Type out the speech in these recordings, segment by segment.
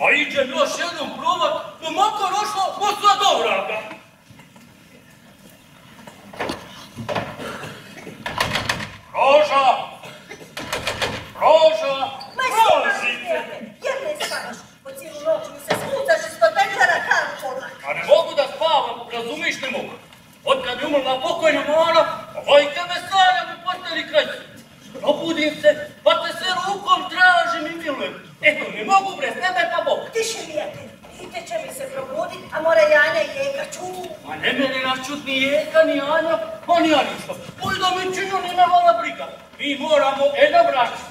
A iđem još jednom probat, da makar ošla posla do vraga. Roža! Roža! Rožice! Jer ne spavaš? Po cijelu noć mi se spucaš ispod večera kao čovjek. A ne mogu da spavam, razumiš, ne mogu. Otkad je umrla pokojna Mara, vojka me stara mi postali kraj. Probudim se, pa te se rukom tražim i milujem. Eto, ne mogu bez tebe pa Bog. Tiše, prijatelj, Ite će mi se probudit, a mora Janja i Jeka čuti. Ma ne mene načut ni Jeka, ni Anja, pa ni Anisto. Pojda mi činu, ni me vala briga. Mi moramo jedan braći.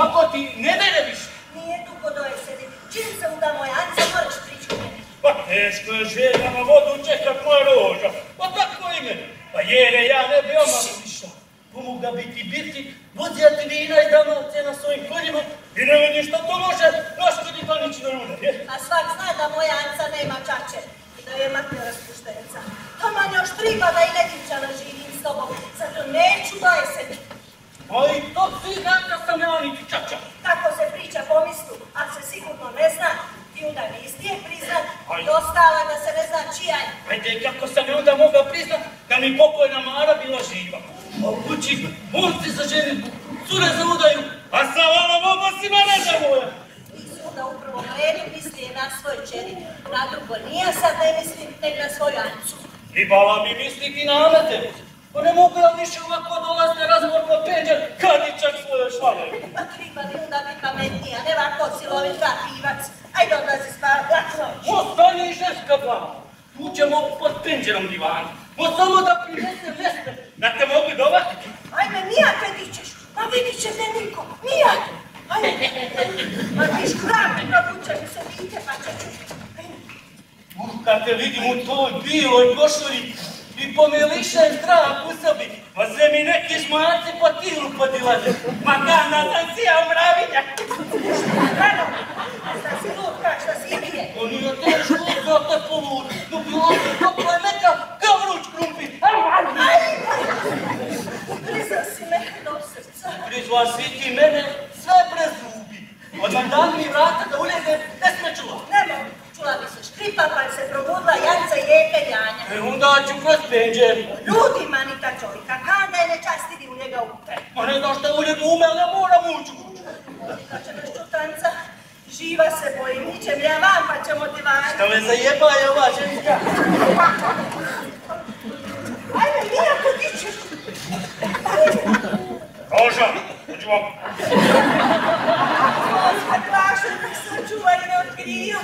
Ako ti ne dere više. Nije tu ko doje sedi. Čim se uda moja Anca, moraš prići u mene. Pa teško je želja na vodu čekat moja Roža. Pa tako i mene. Pa jere, ja ne bi oma išao. Pomoga biti, vozijati vina i Dalmacije na svojim konjima i ne vidi što to može raškoditi panične rude, je? A svak zna da moja Anca nema čače i da je makne raspuštenca. To man još triba da i nekinčana živim s tobom, zato neću da je sebi. A i to svi znam da sam ja niti čača. Tako se priča po mislu, a se sigurno ne zna. Ti onda nisi je priznat i ostala da se ne zna čija je. Ajde, kako sam je onda mogao priznat da mi pokojna Mara bila živa. A u kući, momci za ženitbu, cure za udaju, a sa vama obosima ne za moja. I su onda u prvom redu misli na svoj čeri, na drugo nije, sad ne mislim nek na svoju Ancu. Tribala mi misliti na Amete. Pa ne mogu ja više ovako dolazne razmorno peđer, kad i čak svoje šale. Pa triba bi onda biti pametnija, ne ovako silovit pivac. Ajde odlazi spavat, lak noć. Ostani i žeška glava. Tu ćemo pod penđerom divana. Mo samo da prinese veste, da te mogu dovatiti. Ajme, nijak kad ićeš, pa vidit će te niko, nijak. Ajme, pa viš hladno, probuća mi se vidite, pa će čuti. Kad te vidim u toj biloj košulji i pomelišem strah u sobi, pa se mi neki žmarci po tilu podilaze. Ma kana sam si ja mravinja. Rano, šta si lud, kak šta si ibije. To nije teško, da te polud. No bilo je toplo je meka, kao vruć krumpir. Prizao si me do srca. Prizva si ti mene sve prezubi. Odmah dan mi vrata da uljezem, ne sme čula. Ne mogu, čula bi se škripa, pa se probudila Janca, Jeka i Janja. Onda ću kroz penđer. Ljudi manita čovjeka, kada je nečastidi u njega upre. Ma ne znaš šta ulje dume, ali ja moram ući u kuću. Da će me ščutanca, živa se bojim, ničem ja vam, pa ćemo ti vani. Šta me zajeba je ova ženska? Ajme, nijako ti ćeš. Roža, uđi vam. Gospod vaša, da sam čuva i ne otkrija.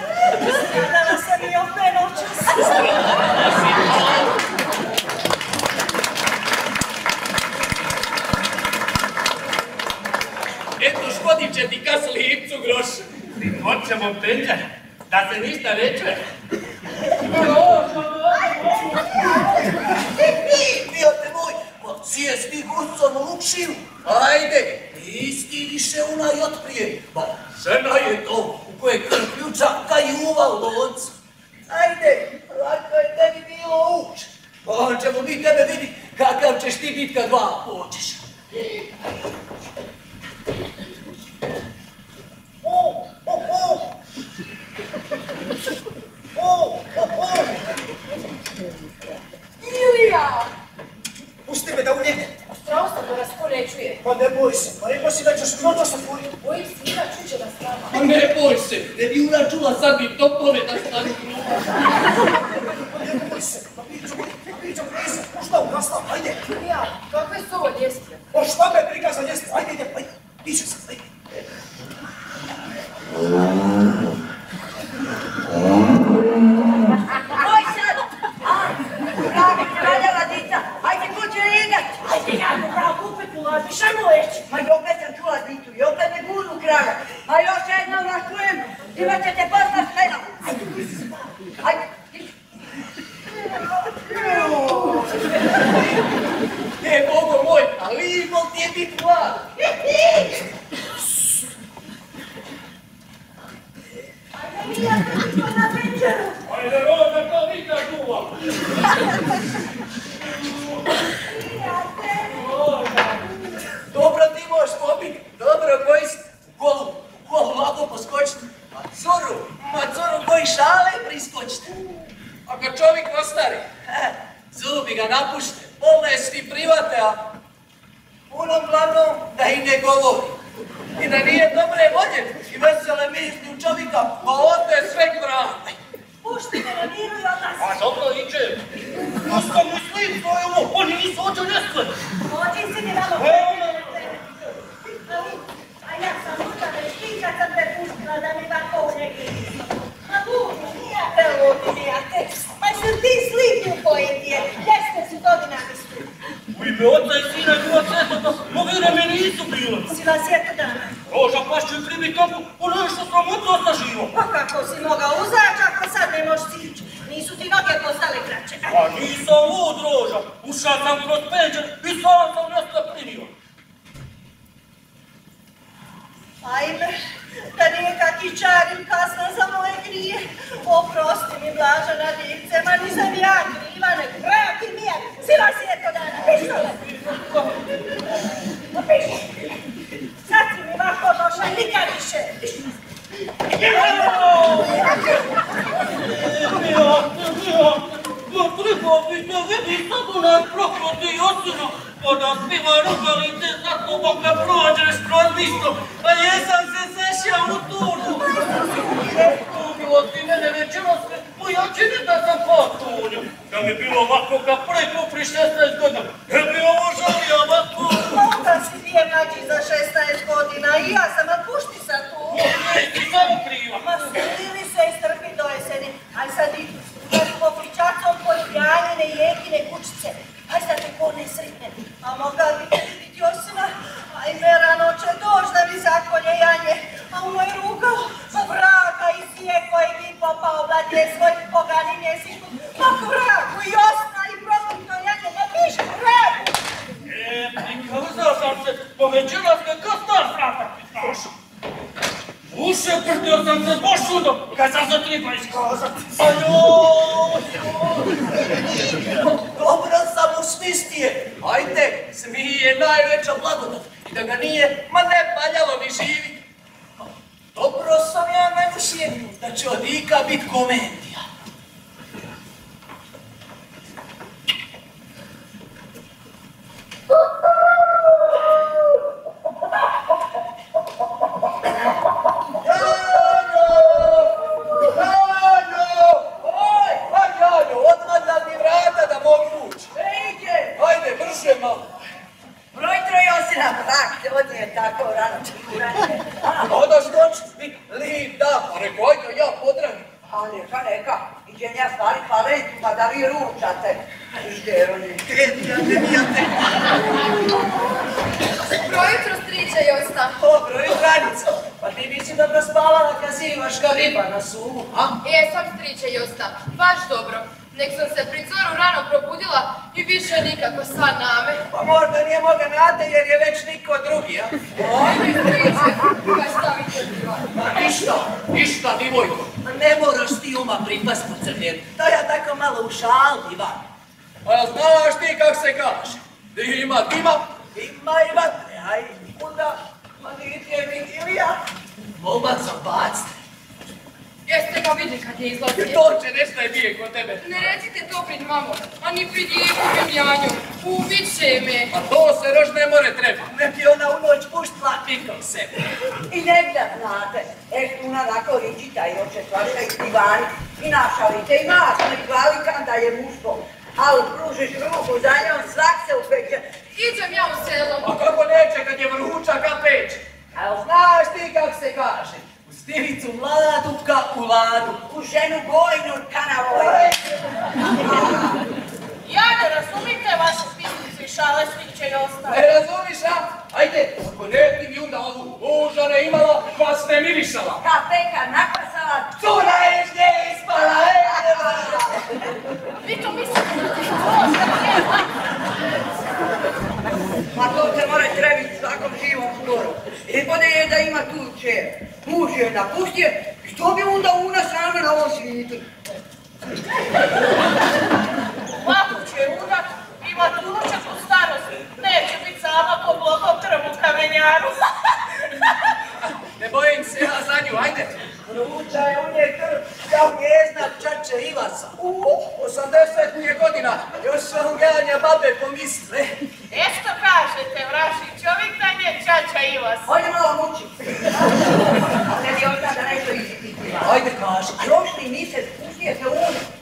Skladala sam i opet noćas. Eto, škodit će ti kas lipcu groš. Hoćemo penđer, da se ništa ne čuje. Prijatelj moj, pa cijesti gucom u lukšiju. Ajde, isti više onaj otprije. Pa žena je to u koje ključa i uval lonca. Ajde, lako je tebi bilo uč. Pa on ćemo mi tebe vidit kakav ćeš ti bit kad dva pođeš. Ilija! Pusti me da uljegnem. Straosta to raspoređuje. Pa ne boj se, pa rekao si da ćeš mnogo sakuriti. Bojim se, ina čuće da strava. Pa ne boj se, ne bi ona čula sad bi topove da stani. Ne boj se, pa pričam prisa. Pa šta u nastav, ajde. Ilija, kakve su ovo ljestve? Pa šta me briga za ljestve, ajde, ajde. Diže se, ajde. Moj sad! Pravi kraljeva dita, ajde kuće ligat! Ajde, ja mu prav kupit ulaziš, ajmo već! Ma i opet sam čula ditu, i opet me guru krava. Ma još jednom na čujem, imat ćete posla štenom. Ajde, ajde. E, Bogo moj, ali imao ti je bit mlad. Ajde, Mija, to na večeru! Ajde, Roža, to nikad duva. Dobra uglavnom da i ne govori. I da nije dobre volje i vesele misli u čovjeka, pa ovdje je sve grane. Pušti me na miru i odlazi. A dobro iđe. Pusto mislim, to je ovo, oni nisu ođe neskle. Ođi si mi vamo. A ja sam luda već ti kad sam te pustila da mi ovako u neki nisu. Ma luda, nije te ludi, mijate. Ma su ti slipi u pojedije. Jeste su godina misli. U ime oca i sina i Duha Svetoga, novine mi nisu bile. Sila svijeta dana. Roža pašću i pribi topu, ono je što sam odnosta živo. Pa kako si mogao uzaći ako sad ne možeš sići? Nisu ti noge postale kraće. A nisam lud, Roža. Ušao sam kroz peđer i sam nešto primio. Ajme, da nije kaki čarim kasno za moje grije. Oprosti mi, Blažana divce, ma nisam ja kriva, ne vrati mi je. Sila svijeto dana, pištole. Pa piši. Sad si mi ovako došla, nikad više. Trebao bi da vidi sad onaj prokloti Josino, pa da spiva rugalite za tobom kad prođeš kroz listo, a jesam se sešao u turnu. Bilo ti mene večeras, pojačine da sam potunio. Da mi bilo ovako kad preko pri 16 godina, ne bi ovo žalio ovako. Onda si dvije mlađi za 16 godina i ja sam, a pušti sad tu. Ti samo kriva. Ma stili se i strpi do jeseni, aj sad idu. Po pričacom poljubljanjene i jekine kućice. Aj sad te ko ne sretne. A mogla bi vidjeti Josina, aj Verano će doć da mi zakolje janje. A u moj rugao, za vraga iz vijeko i mi popao bladje svojim poganim jeziku. Pa vragu i Josna i proklito janje, da piš vragu. Prikazao sam se, povećala se kao star frata, znaš. Uše prtio sam se zbog šudom, kad sam se triba iskazat. Dobro sam usmistije. Ajde, smije je najveća blagodat. I da ga nije, ma ne valjalo mi živit. Dobro sam ja najušio da će od Ika bit komedija. Broj Trojosina, brak, od nje tako rano čekuranje. Odaš doći bit lijep da, pa rekao, ajde ja podragim. A neka, iđem ja stvari palentu, pa da vi ručate. Ide, oni. Dobro jutro, striče Josta. Dobro jutro, Anica. Pa ti bi si dobro spavala kad si imaš kao riba na suvu, a? Jesam, striče Josta, baš dobro. Nek sam se pri coru rano probudila i više nikako san name. Pa možda nije moga nade jer je već niko drugi, a? Ajde, striče, pa šta vi to divate? Ma ništa, divojko. Ne moraš ti uma pripast po crnjeru. To ja tako malo u šal, Ivan. A znaš ti kak se kaže? Ima dima, ima i vatre, aj onda, ma niti je mi Ilija. Momak sam bacite. Jeste ga vidi kad je izlazio. To će nešto je bije kod tebe. Ne recite to pred mamom, a ni pred Jekom i Janjom. Ubiće me. A to se rož ne more treba. Nek je ona u noć puštila pikom sebe. I ne da znate, Eštuna nako ričita i oče tvaša i divani. I našalite i masno i hvalikan da je muško. Ali pružiš ruku za njom, svak se upeće. Iđem ja u selo. A kako neće kad je vručak a peć? A znaš ti kak se kaže? U stivicu mladu ka u ladu. U ženu bojnu kanavoj. Ja ne razumite vaše pismice i šale, striče Josta. Ne razumiš, a? Ajde, ako ne ti mi onda ovu muža ne imala, pa ste mirišala. Kapeka nakasala. Cura je žnje ispala, Vi to mislite da ti Ma to se mora trebiti svakom živom skoro. I bolje je da ima tu čer. Muž je napustio, što bi onda u nas rame na ovom svijetu? Lako će unak, ima unučak u starosti. Neće biti sama po blokom trvu kamenjaru. Ne bojim se ja za nju, ajde. Vruća je u njej krv, kao njezna čače Ivasa. 80 mi je godina, još sam gledanja babe pomisle. Ešto kažete, vrašić, vas. Ajde malo muči. A ne bi ostao da nešto ispitila. Ajde kaži. Prošli mjesec pustije se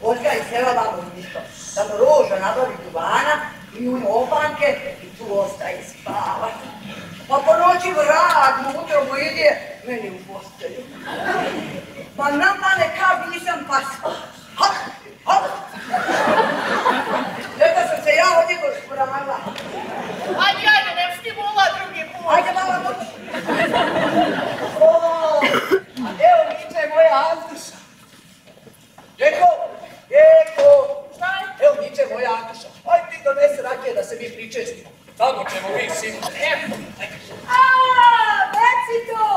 Olga iz sela vamo isto. Tamo Roža nabavi duvana i u opanke i tu ostaje spavat. Pa po noći vrag, ujutro mu ide meni u postelju. Pa napane kao nisam pas. Hop, hop. Neka sam se ja od njegov sporavila. Ajde, ne stimula drugi put. Ajde malo noći. O, a evo viče moja Antuša. Djeko! Šta je? Evo viče moja Antuša. Ajde ti donese rakije da se mi pričestimo. Tamo ćemo mi sinu. Reci tu!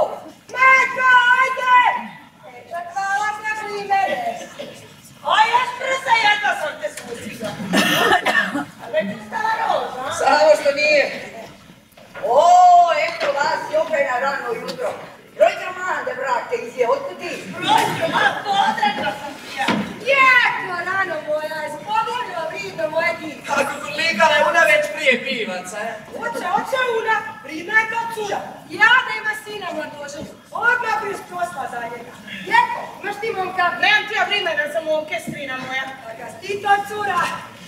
Majko, ajde! Hvala na primere. Aj, još prsa jedno sam te spustila. A već ustala Roža. Samo što nije. O, eto vas i opet na rano jutro. Rojka mlade, brate, izje, otkud ti? Roža, ma podredna sam ti ja. Jako rano moja, spodobila vrido moje dite. Kako su ligale una već prije pivaca, je? Oče una, primaj to cura. Ja da ima sina moj Božan. Odmah bi usposla za njega. Jeko, imaš ti momka? Nemam ti ja vremena za momke, strina moja. A ga si ti to cura?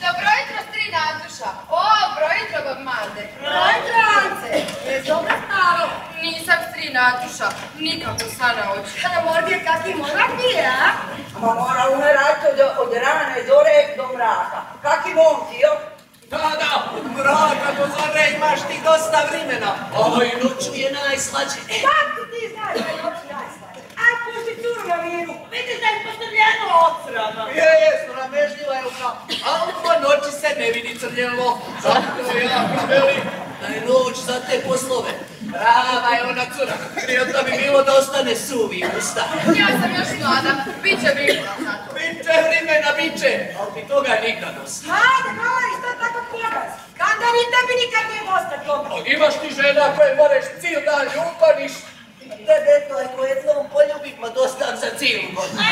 Dobro jutro, strina Antuša. O, dobro jutro, bab Mande. Ajde, Ance, je dobro stalo. Nisam strina Antuša, nikako sana oči. Kada morgije kakvi morak nije, a? Ma mora umerati od rane zore do mraka. Kakvi momci, jo? Da, od mraka do zore imaš ti dosta vremena. Ovo i noću je najslađe. Kako ti znaš da je noći najslađe? Aj, pusti curu na miru. Vidiš da je postavljeno odsrama. Je, sramežljiva je uka. A po noći se ne vidi crnjelo. Zato ja velim da je noć za te poslove. Prava je ona cura. Krijetno bi bilo da ostane suvi usta. Ja sam još mlada, bit će vremena za to. Biće vremena, biće. Ali ti toga nikad dosta. Ajde, govoriš to tako pogaz. Kada ni tebi nikad nije dosta toga. Imaš ti žena koje moreš cijel dan ljubaniš. Tebe to je koje zlom poljubit, ma dostam za cijelu godinu.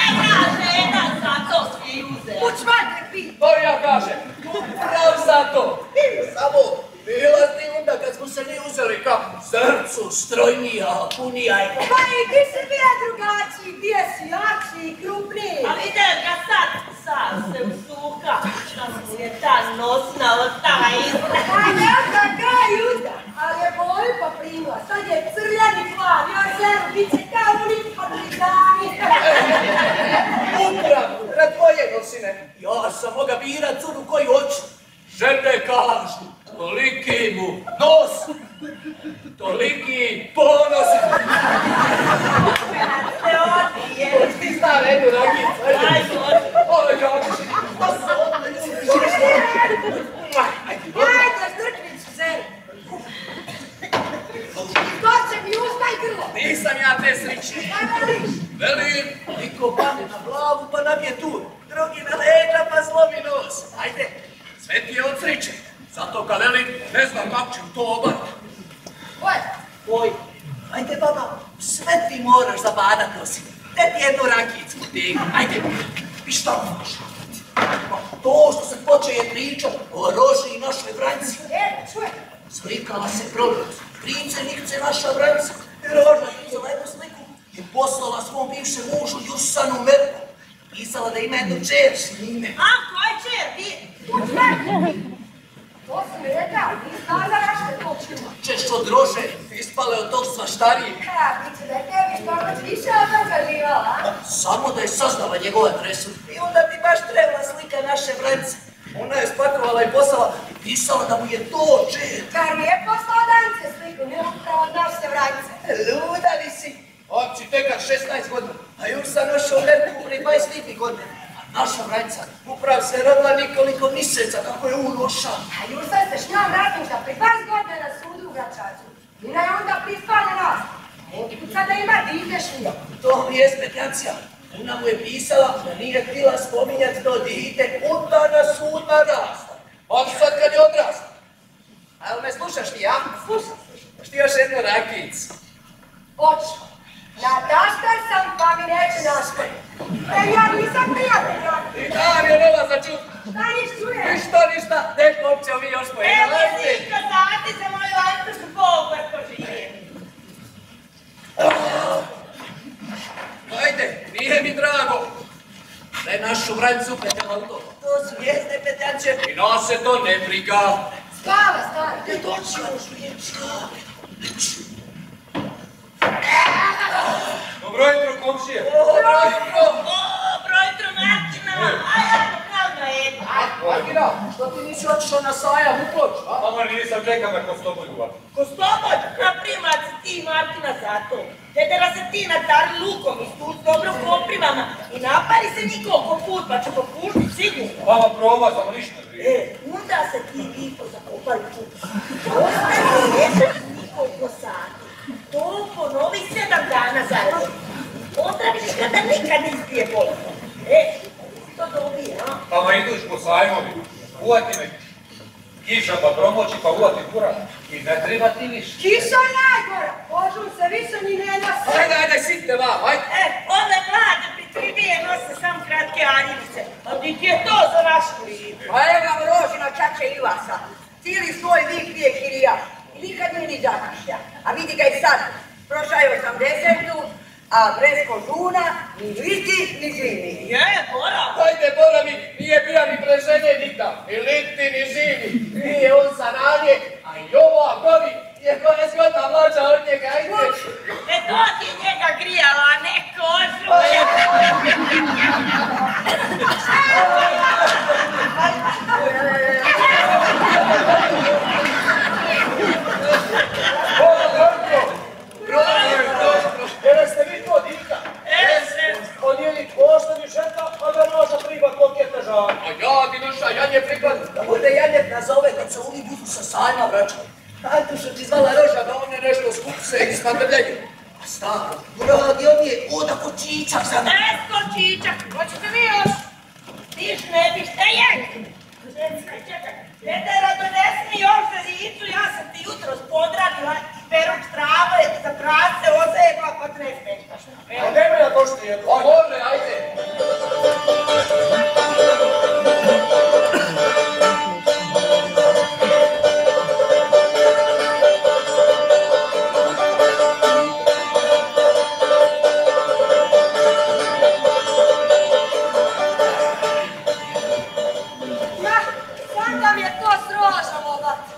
Žena, za to svi uze. Učvajte pi. To ja kažem, prav za to. Samo, bila ti onda kad smo se mi uzeli kao srcu strojnija, punija i... Pa i ti si bio drugačiji, bio si jači i krupniji. A vidim ga sad se usuka. Šta mu je ta nosna od tava izra. A ja kakva juda, ali je boj pa primla. Sad je crljani plav, još zero, bit će kao unik podlizani. Upravo, na tvoje nosine. Ja sam moga birat curu koju hoću. Žene kažu, toliki mu nos, toliki ponos. Se odije. Hoć ti zna jednu rakicu, ajde. Ajde, oči. Oj, kako si, to se ovdje ljudi. Ajde, strknić, zeri. To će mi ustaj grlo. Nisam ja te sriće. Kaj veliš? Velim, niko padne na glavu pa nabije tu, drugi na leđa pa slomi nos. Ajde, sve ti je od sriće. Zato kad velim, ne znam kako ću to obaviti. Oj, ajde baba, sve ti moraš zabadat nositi. Te ti jednu rakicu ti, ajde, i šta možeš? To što sam počeo je pričat o Roži i našoj Vranci. Čuj. Slikala se problem. Prince Nikce naša Vranca. Roža je uzela jednu sliku i poslala svom bivšem mužu Jusanu Merku. Pisala da ima jednu čer s njime. A, koji čer, ti? To sam mi rekao, nisi znala da rašte to čula. Češ od Rože, ispale od tog svaštarije. Bit će da je tebi što već više od toga živala, a? Samo da je saznala njegovu adresu. I onda ti baš trebala slika naše Vrance. Ona je spakovala i poslala i pisala da mu je to čer. Kar mi je poslao Dance sliku, ne upravo od naše Vrance. Luda li si? On si tekar 16 godina, a još sam našao Merku pri 25 godina. A naša Vranca upravo se rodila nekoliko mjeseca kako je unoša. A Jursan se s njom razmišlja pri 20 godina na sudu u Gračacu. Mina je onda prispala nas. Moguća da ima dite šlija. To mi je spetljancija. Ona mu je pisala da nije htjela spominjati to dite onda na sudna rasta. On sad kad je odrasta. Ali me slušaš ti, ja? Slušaj. Još ti još jednu rakicu. Oči. Nataštar sam pa mi neće naškoditi. Ja nisam prijatelja. I tam je nova za čut. Šta niš čuješ? Ništa, neko ćemo mi još Evo pojedinati. Zika, zati za moju Antušu Bogu, ako živi. petancu, petama u to. To su jesne petanče. I nas se to ne briga. Spava, stara. Ne doći još liječka. Dobro jutro, komšije. Dobro jutro. Dobro jutro, Martina. Ajde, pravno je. Martina, što ti nisi otišao na sajam u Ploč? Mama, nisam čekam na Kostoboljuva. Kostoboj, na primat si ti, Martina, zato. Tetera se ti natari lukom i tu s dobro poprivama i napari se nikoliko put, pa će popušti sigurno. Mama, proba, samo ništa ne brije. Onda se ti lipo zakopali put. Ostane mjesec nikoliko sati. To ponovi 7 dana zaredno. Onda vidiš kada nikad ne izbije bolest. To dobije, a? Mama, iduš po sajmovi, uvati me kiša pa promoći, pa uvati kura i ne treba ti više. Kiša je najgora. Božu se više ni ne nosi. Ajde, sitne vam, ajde. Ove mlade pritribije nose sam kratke aljivice. A ti ti je to za našu libu? Pa evo ga Rožina čače Ivasa. Cijeli svoj vik pije kirija. I nikad nije ni zakašlja. A vidi ga i sad. Prošao je 80-tu, a bresko žuna, ni liti, ni zimi. Je, Bora. Ajde, Bora mi, nije bija ni preženje nikda. Ni liti, ni zimi. Nije on sa ranje, a i ova govi je 20 godina mlađa od njega, ajde. To ti njega grijala, a ne kožu. Jel ste vi to dika? On je li pošteni šeta, a da može privat koketa žana. A ja ti duša, Jan je privat. Da bude Janjet nazove kad se oni budu sa sajma vraćali. Ajde što ti zvala Roža da on je nešto skupse i smadrljenje. A staro, radi on je odako čičak za mene. Esko čičak, hoćete vi još? Tiš ne biš, Ženska, čekaj. Tetera, donesi mi još zaricu, ja sam ti jutros podradila peruč trave, za prase, ozebla, pa tre smeštaš. A ne me na to što je. A može, ajde.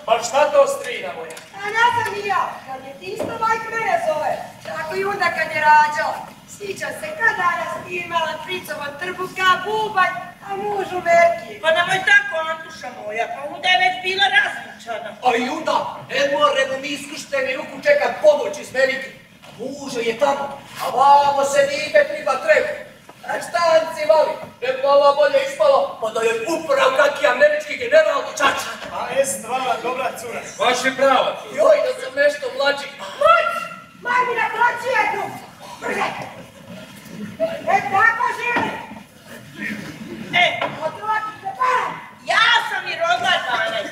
Pa šta to strina moja? A ne znam i ja, kad je ti isto majka mene zove. Tako i onda kad je rađala. Sjećam se kad danas ti imala pricovan trbuska bubanj, a muž u verki. Pa nemoj tako, Antuša moja, pa onda je već bila različana. A i onda, ne moremo mi iskušteni ruku čekat pomoć iz Velike. Muže je tamo, a vamo se nike triba trebu. A štanci vali, ne bi malo bolje ispalo, pa da joj uprav kaki američki general čača. A jest vama dobra cura. Baš je prava cura. Joj, da sam nešto mlađi. Moć! Majmina, proći jednu! Brže! Tako želi! Otrvati se para! Ja sam i rodila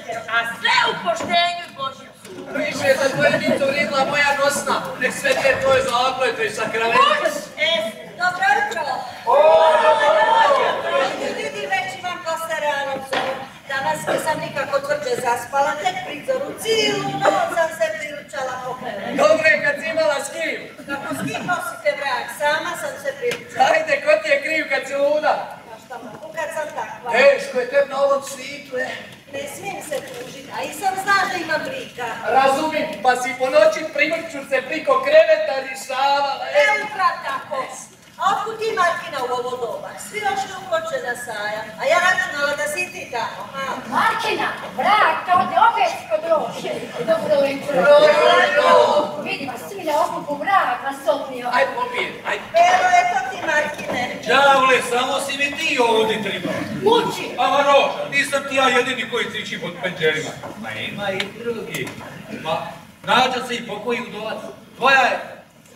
12, a sve u poštenju i Božjem sudu. Više je za tvoje dico vridla moja nosna, nek sve te tvoje zaklete i sakramente. Dobro jutro! Vidi, već imam kosa ranom zovu. Danas nisam nikako tvrđe zaspala, tek prizoru. Cijelu noć sam se priručala po krevetu. Dobro je kad si imala s kim. Kako s kim nosite vrak? Sama sam se priručala. Ajde, ko ti je kriv kad si luda? Pa šta mogu kad sam takva? Teško je tebi na ovom svijetu, Ne smijem se tužiti, a i sam znaš da imam brika. Razumim, pa si po noći primrču se priko kreveta rišavala, Upravo tako. A otkud ti Markina u ovo doba? Svi ošli u koče na sajam, a ja računala da si ti tamo. Markina, brak, to ovdje opet kod Rože. Dobro jutro. Vidi vas, svi na okupu brak nasopnio. Aj popijem, aj. Pero, eto ti Markine. Đavle, samo si mi ti ovdje treba. Muči! Ama Roža, nisam ti ja jedini koji triči pod penđerima. Ma ima i drugi. Ma, nađa se i pokoji udovac. Tvoja je.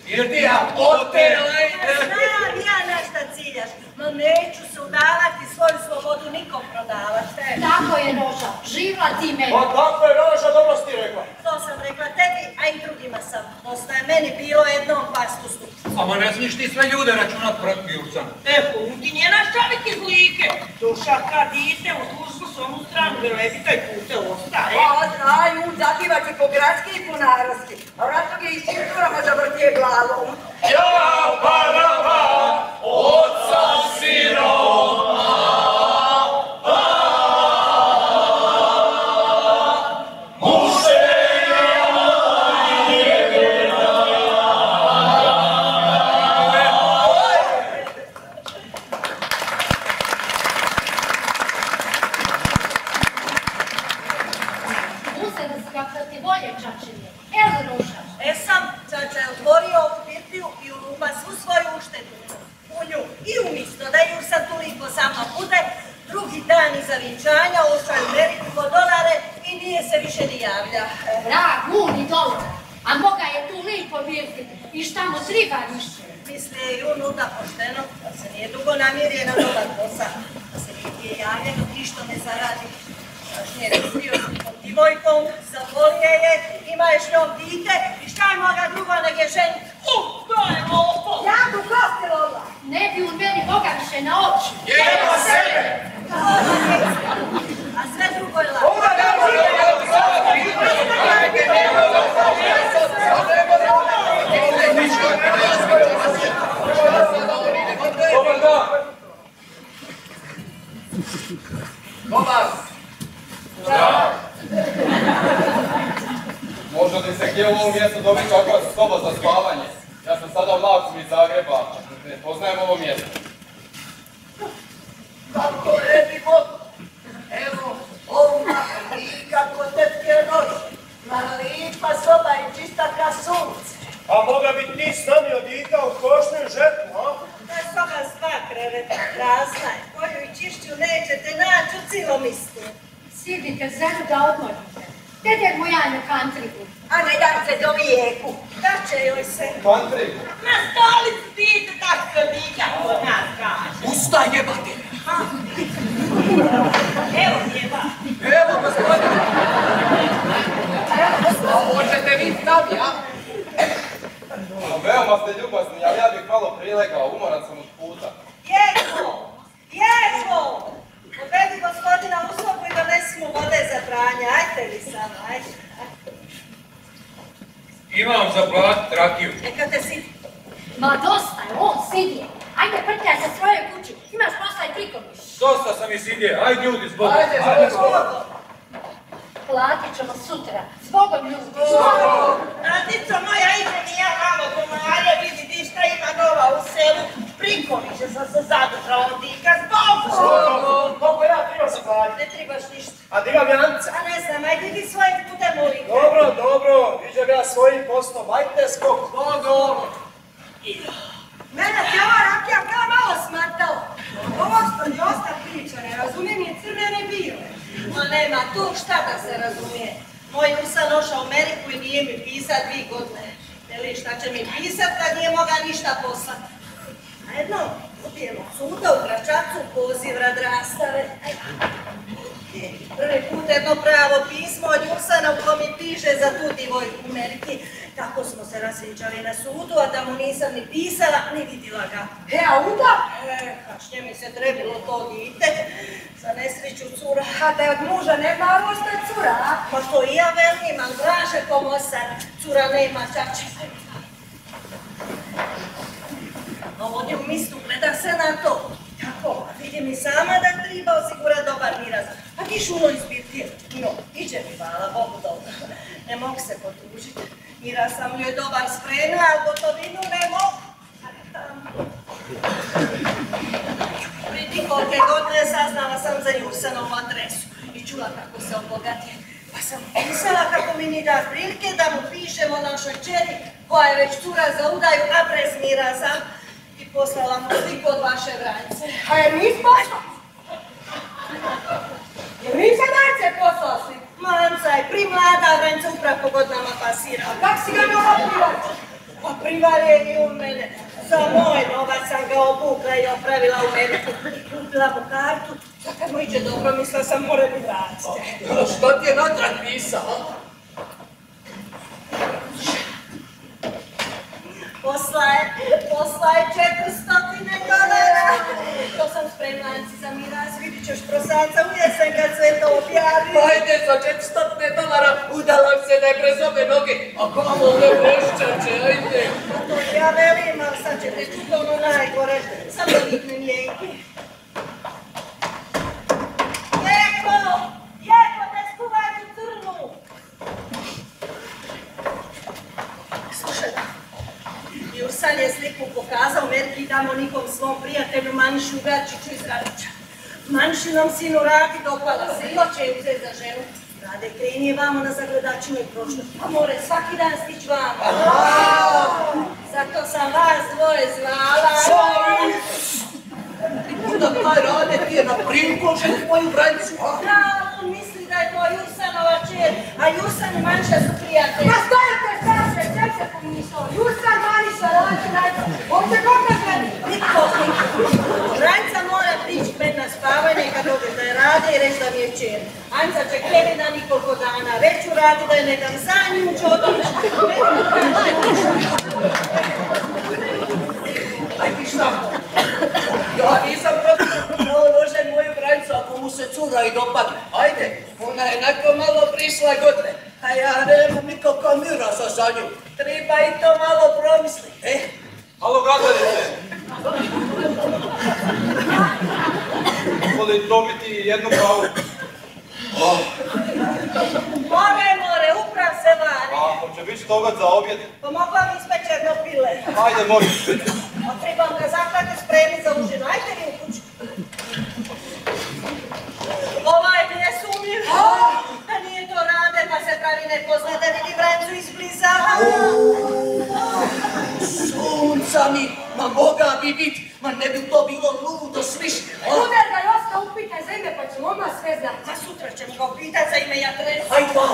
Jer ti ja otelaj. Znam ja na šta ciljaš, no neću se udavati svoju slobodu nikom prodavati. Tako je Roža, živla ti meni. Pa kako je Roža, dobro si ti rekla. To sam rekla tebi, a i drugima sam. Dosta je meni bilo jednom pastu stupu. Ama ne smiješ ti sve ljude računat protiv Jurcana. Ti nije naš čovjek iz Like. Duša kad ide u službu s onu stranu, velebita i pute ostaje. Pa znaju, zativa će po gradski i po narodski. A vratno ga i čirkurama zavrtije glavom. Ja, pa, oca siroma. Nuša? Sam, čača je otvorio ovu birtiju i uluma svu svoju uštedu u nju. I umjesto da Jursa toliko sama bude, drugi dan iza vinčanja ošao je Ameriku po dolare i nije se više ni javlja. Vrag, muni dolara. A moga je tu lipo birti. I šta mu triba više? Misli je Junuda pošteno, da se nije dugo namirije na dobar posao. Da se nije javljeno, ništo ne zaradi. Dašnje razvio s tom divojkom, zavolije je, ima je s njom dite i šta je moga drugo nego je ženi? To je lopo! Jadu kosti lola! Ne bi u meni Boga više na oči. Jeba sebe! A sve drugo je lako. Dobar dan! Dobar! Zdravo! Možda li se htjelo u ovom mjestu dobiti kakva soba za spavanje? Ja sam sada vlakom iz Zagreba, ne poznajem ovo mjesto. Kako ne bi mogu? Evo, ovu kako tetke noći. Lipa soba i čista ka sunce. A moga bi ti s nami odika u košnu žetvu, a? Ta soba s 2 kreveta, prazna je. Koju i čišću nećete naći u cilom istu. Sidite zelu da odmorite. Dede mu jajnu kantrigu. A ne daj se do vijeku. Da će joj se. Country! Na stolicu pijete tako se dika kod nas kaže. Usta jebate! Evo jeba. Evo, gospodine! A možete vi sami, a? Veoma ste ljubazni, ali ja bih malo prilegao, umoran sam od puta. Jeko! Jeko! Odvedi gospodina u sobu i donesi mu vode za pranje. Ajte li samo, ajde. Imam za platit rakiju. Neka te sidi. Ma dosta je, on sidi. Ajde prtljaj se svoje kući. Imaš posla i prikomiš. Dosta sam iz Indije, ajde ljudi zbog. Ajde, Platit ćemo sutra. Zbogom ljudi. Radico moja ide mi ja malo pomalje, vidi di šta ima nova u selu. Prikoviće sam se zadržao od dika zbogom. Koliko ja treba se plaći? Ne trebaš ništa. A di vam Janca? A ne znam, ajde ti svojim putem molite. Dobro, viđem ja svojim poslom, ajte skok. Mene ti ova rakija kao malo smartala. Ovo što mi osta priča, ne razumijem je crvene bile. Ma nema tu šta da se razumije. Moj usa noša u Ameriku i nije mi pisat 2 godine. Veli šta će mi pisat kad nije moga ništa poslat. A jednom ubijem od suda u Gračacu poziv rad rastave. Prvi put jedno pravo pismo od Jursana u kom mi piše za tu divojku u Ameriki. Tako smo se rasviđali na sudu, a da mu nisam ni pisala, ni vidjela ga. A uda? Kašnje mi se trebilo to dite, za nesreću cura. A da je od muža nema, a možda je cura, a? Pa što i ja velim, al draže komosar, cura nema čače. A ovdje u mistu gleda se na to. Kako? Vidim i sama da treba osigura dobar miraz. A ti šuno izbirti. No, iđe mi, hvala Bogu, dobro. Ne mogu se potužiti. Miraz sam joj dobar spremila, a gotovinu ne mogu. Priti kolike godine saznala sam za Jursanovu adresu i čula kako se obogati. Pa sam pisala kako mi ni da prilike da mu pišemo našoj čeri, koja je već cura za udaju, adres miraza. I poslala mu sliku od vaše vranice. A je mi pošla? Je mi se Mance poslala sliku? Manca je primlada, vrenca upravo god nama pasira. Kak si ga nova privaća? Pa privalje i u mene. Za moj novac sam ga obukla i opravila u Ameriku. Kupila mu kartu, za kad mu iđe dobro, mislila sam mora mi vratiti. Što ti je natrag pisao? Posla je 400 dolara. To sam spremlanci za miraz, vidit ćeš prosaca u jesen kad sve to objavi. Ajde, za 400 dolara udala se da je bez ove noge. A kamo ne vešćače, ajde. A to ja velim, ali sad ćete čuti ono najgore. Sam da viknem jejki. Jeko, ne skuvaj u crnu. Slušaj, Jursan je sliku pokazao, Merki damo nikom svom prijatelju Manši Ugarčiću iz Radića. Manšinom sinu Radi dopala se i hoće je uzeti za ženu. Rade, kreni vamo na zagledačinu i prošlo. A more svaki dan stić vamo. Zato sam vas dvoje zvala. Onda taj Rade ti je na primkožen moju branjicu, a? Da, on misli da je to Jursanova čer, a Jursan i Manša su prijatelji. Ma stojate, straše, ček se pomišao. Jursan, Maniša, Lanče, Rajko. Ovdje koga gledi? Niko. Branjica mora prići med na spavanje kad dođe da je Rade i reći da mi je čer. Anca će kreni na nekoliko dana. Reću Radi da je ne dam za nju, će otići. Aj ti šta? Ja nisam protiv da ložem moju granicu ako mu se cura i dopadne. Ajde, ona je neko malo prišla godine, a ja nemam nikakva mira za nju. Treba i to malo promisliti, Alo, gledajte. Voli dobiti jednu kavu. More, uprav se vari. A, hoće biti toga za objed? Pomogla mi ispeći jedno pile. Ajde, može. Trebam ga zaklati spremiti za užinu. Ajde vi u kuću. Ovaj nije sumnjiv. Da nije to Rade, pa se pravi ne pozna da vidi Brancu izbliza. sunca mi, ma moga bi bit, ma ne bi to bilo ludo smišljeno. Udar ga Josta upita za ime, pa ćemo odmah sve znati. Ma sutra ćemo ga upitat za ime i adresu. Aj pa,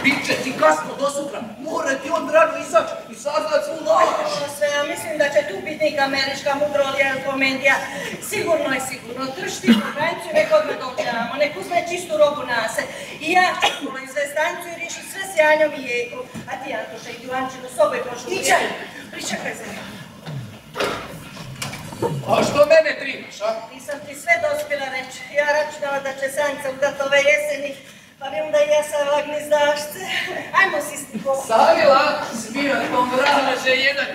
bit će ti kasno do sutra, more ti on rano izaći i saznat svu laž. Sve, ja mislim da će tu biti neka američka mudrolija komedija. Sigurno je sigurno. Tršti u Brancu i nek odmah dođemo, nek uzme čistu robu nase. I ja ću izvest Ancu i riješi sve s Janjom i Jekom. A ti, Antoša, idi u Ančinu sobu i prošlu. Iđaj! Pričekaj se. A što mene trimaš, a? Nisam ti sve dospjela reći. Ja računala da će se Anca udat ove jeseni. Pa bi onda i ja savila gnizdašce. Ajmo sisti kola. Savila, smijatom vraže jedan.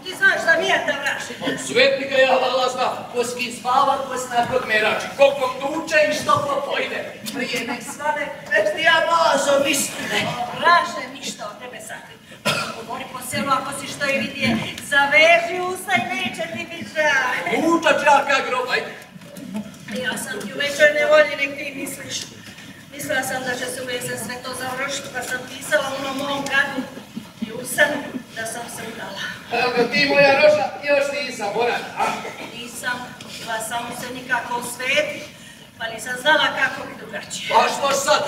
Ti znaš da mijata vraši. Svetnika ja vala zna, ko s kim spava, ko s nakog merači, koliko tuče i što ko pojde. Prije nek svane, već ti ja mazo mislim. Vraže ništa od tebe sakri. Govori po selu ako si što i vidije. Zaveži usta i neće ti bit žaj. Učač ja kak grob, ajde. Ja sam ti u većoj nevolji, nek ti misliš. Mislila sam da će se u jesen sve to završiti, pa sam pisala onom mom gadu i usanu da sam se udala. Evo ga ti, moja Roža, još nisam boran, a? Nisam, htjela sam mu se nikako osvetiti, pa nisam znala kako bi drugačije. Pa što sad?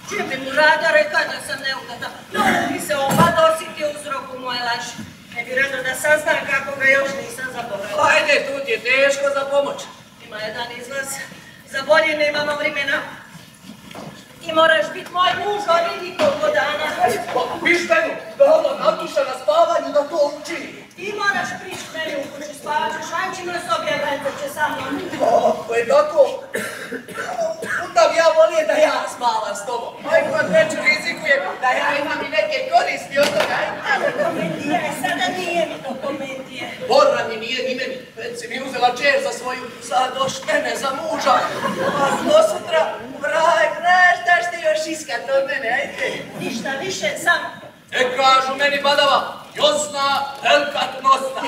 Čim bi mu Rada rekla da sam neudata, no bi se oba dosjetio uzroku moje laži. Ne bi rado da saznam kako ga još nisam zaboravila. Ajde, tu ti je teško za pomoć. Ima jedan izlaz, za bolje nemamo vremena. Ti moraš biti moj muž, vidi koliko dana. Pa pištenu, da ona natuša na spavanju da to učini. Ti moraš prići meni u kući, spavat ćeš, Ančino sobi, a Branca će sa mnom. Ako je tako, onda bi ja volio da ja spavam s tobom. Aj kod veću rizikujem da ja imam i neke koristi od toga. Ali komedija je sada, nije mi to komedije. Borra mi nije ni meni, već si mi uzela čer za svoju, sad doš mene za muža. A do sutra, vraj, znaš da ti još iskat od mene, ajde. Ništa više, samo. Kažu meni badava, Josna, velkat nosta.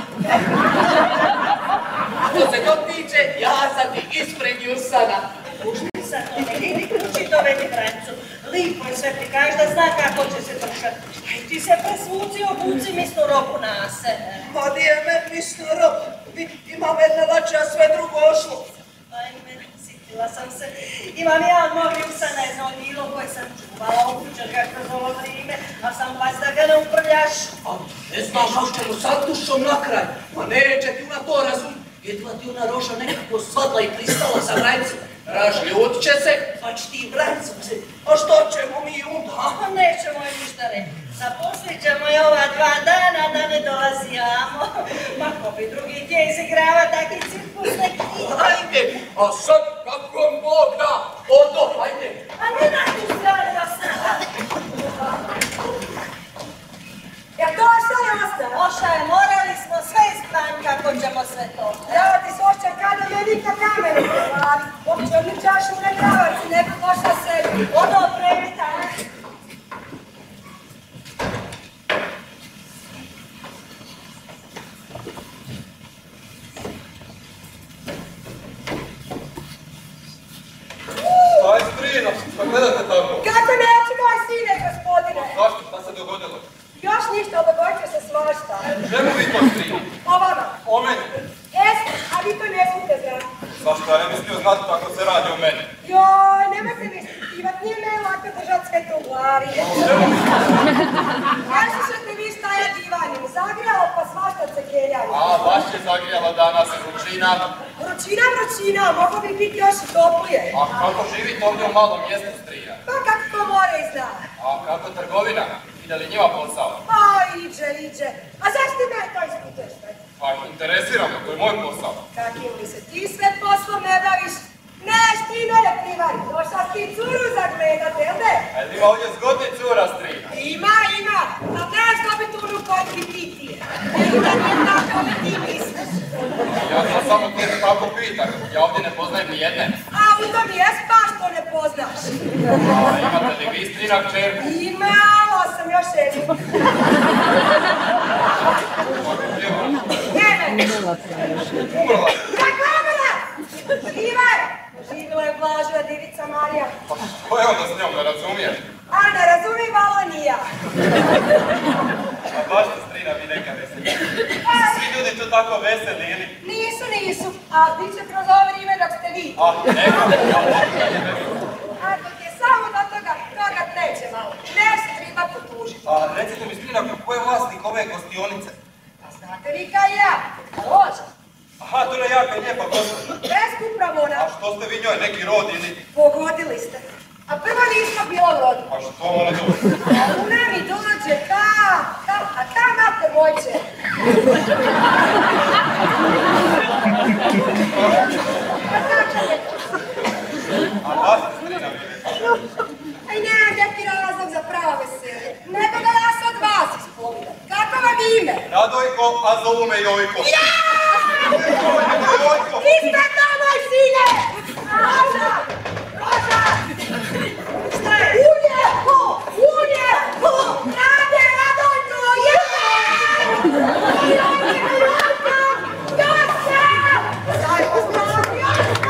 Što se to tiče, ja sam ti ispred Jursana. Pušti sad to, ne idi kući, dovedi Brancu. Lipo je sve ti kažeš da zna kako će se držati. Aj ti se presvuci, obuci mislu robu na sebe. Ma nije me mislu robu, imam jedna lače, a sve drugo ošlo. Ajme, sitila sam se. Imam ja od mog Jursana jedno odilo koje sam čuvala obućer ga kroz ovo vrijeme, a sam vas da ga ne uprljaš. A ne znaš što će mu sad dušom na kraj, ma neće ti ona to razumiti. Jedva ti ona Roža nekako svadla i pristala sa Brancom. Razljut će se, pa će ti Brancom se. A što ćemo mi onda? Pa nećemo joj ništa reći. Zaposlit ćemo je ova 2 dana da ne dolazi Amo. Ma ko bi drugi gdje izigrava taki cirkus neki. Ajde, a sad kako Bog da, odo, ajde. A ne na tu stranu ostala. Ja to što je ostalo? Ošaje, morali smo sve ispraviti kako ćemo sve to. Evo ti svošća kada je nikad kameru preslavi. Uopće mi čašu ne gravaci, ne bi došla sebi. Odo premita. Zašto? Šta se dogodilo? Još ništa, dogodit će se svašta. Čemu vi to strine? O vama. O meni? Jeste, a vi to ne smijete znati. Zašto ja ne mislio znati tako se radi o meni? Joj, nemojte mi ispitivati, nije me lako držati sve to u glavi. Kaži ćete vi stajati Ivanim, zagrijalo pa svašta se keljaju. A, baš je zagrijala danas vrućina. Vrućina, moglo bi biti još i toplije. A kako živite ovdje u malom mjestu strija? Pa kako to more i zna. A kako trgovina? Ide li njima posao? Pa iđe. A zašto ti me to ispituješ? Pa interesira me, to je moj posao. Kakim li se ti sve poslom ne baviš? Neš ti mene privari, došla ti curu zagledat, jel ne? A ima ovdje zgodni cura strija? Ima, a neš dobiti onu koju ti pitije. Ima te tako li ti misliš. Ja sam samo te tako pitan, ja ovdje ne poznajem ni jedne. A u tom jes pa što ne poznaš. A imate li vi strina kćerku? Imalo sam još jednu. Ne. Umrla. Kako umrla? Živa je. Živjela je Blažena divica Marija. Pa što je onda s njom, ne razumiješ? A ne razumim, malo ni ja. A baš se strina vi neka veseli. Svi ljudi tu tako veseli, ili? Nisu, a bit će kroz ovo vrijeme dok ste vi. A, neka. A dok je samo do toga neće malo. Ne se treba potužiti. A recite mi strina, ko je vlasnik ove gostionice? A znate vi kaj ja? Loža. Aha, to je jaka lijepa gospođa. Bez upravo ona. A što ste vi njoj, neki rod ili? Pogodili ste. A prvo nismo bilo u rodu. A što ona dođe? A ona mi dođe a kam nate mojče? A vas se strina vi rekao? Aj nemam neki razlog za pravo veselje. Nego da ja se od vas ispovidam. Kako vam ime? Radojko, a zovu me Jojko. Ja! Jojko! Vi ste to moj sine! Roža! Šta je? Uljepo! Rade, Radojko, jebe! Jojko! Josa! Daj pozdrav! Jojko!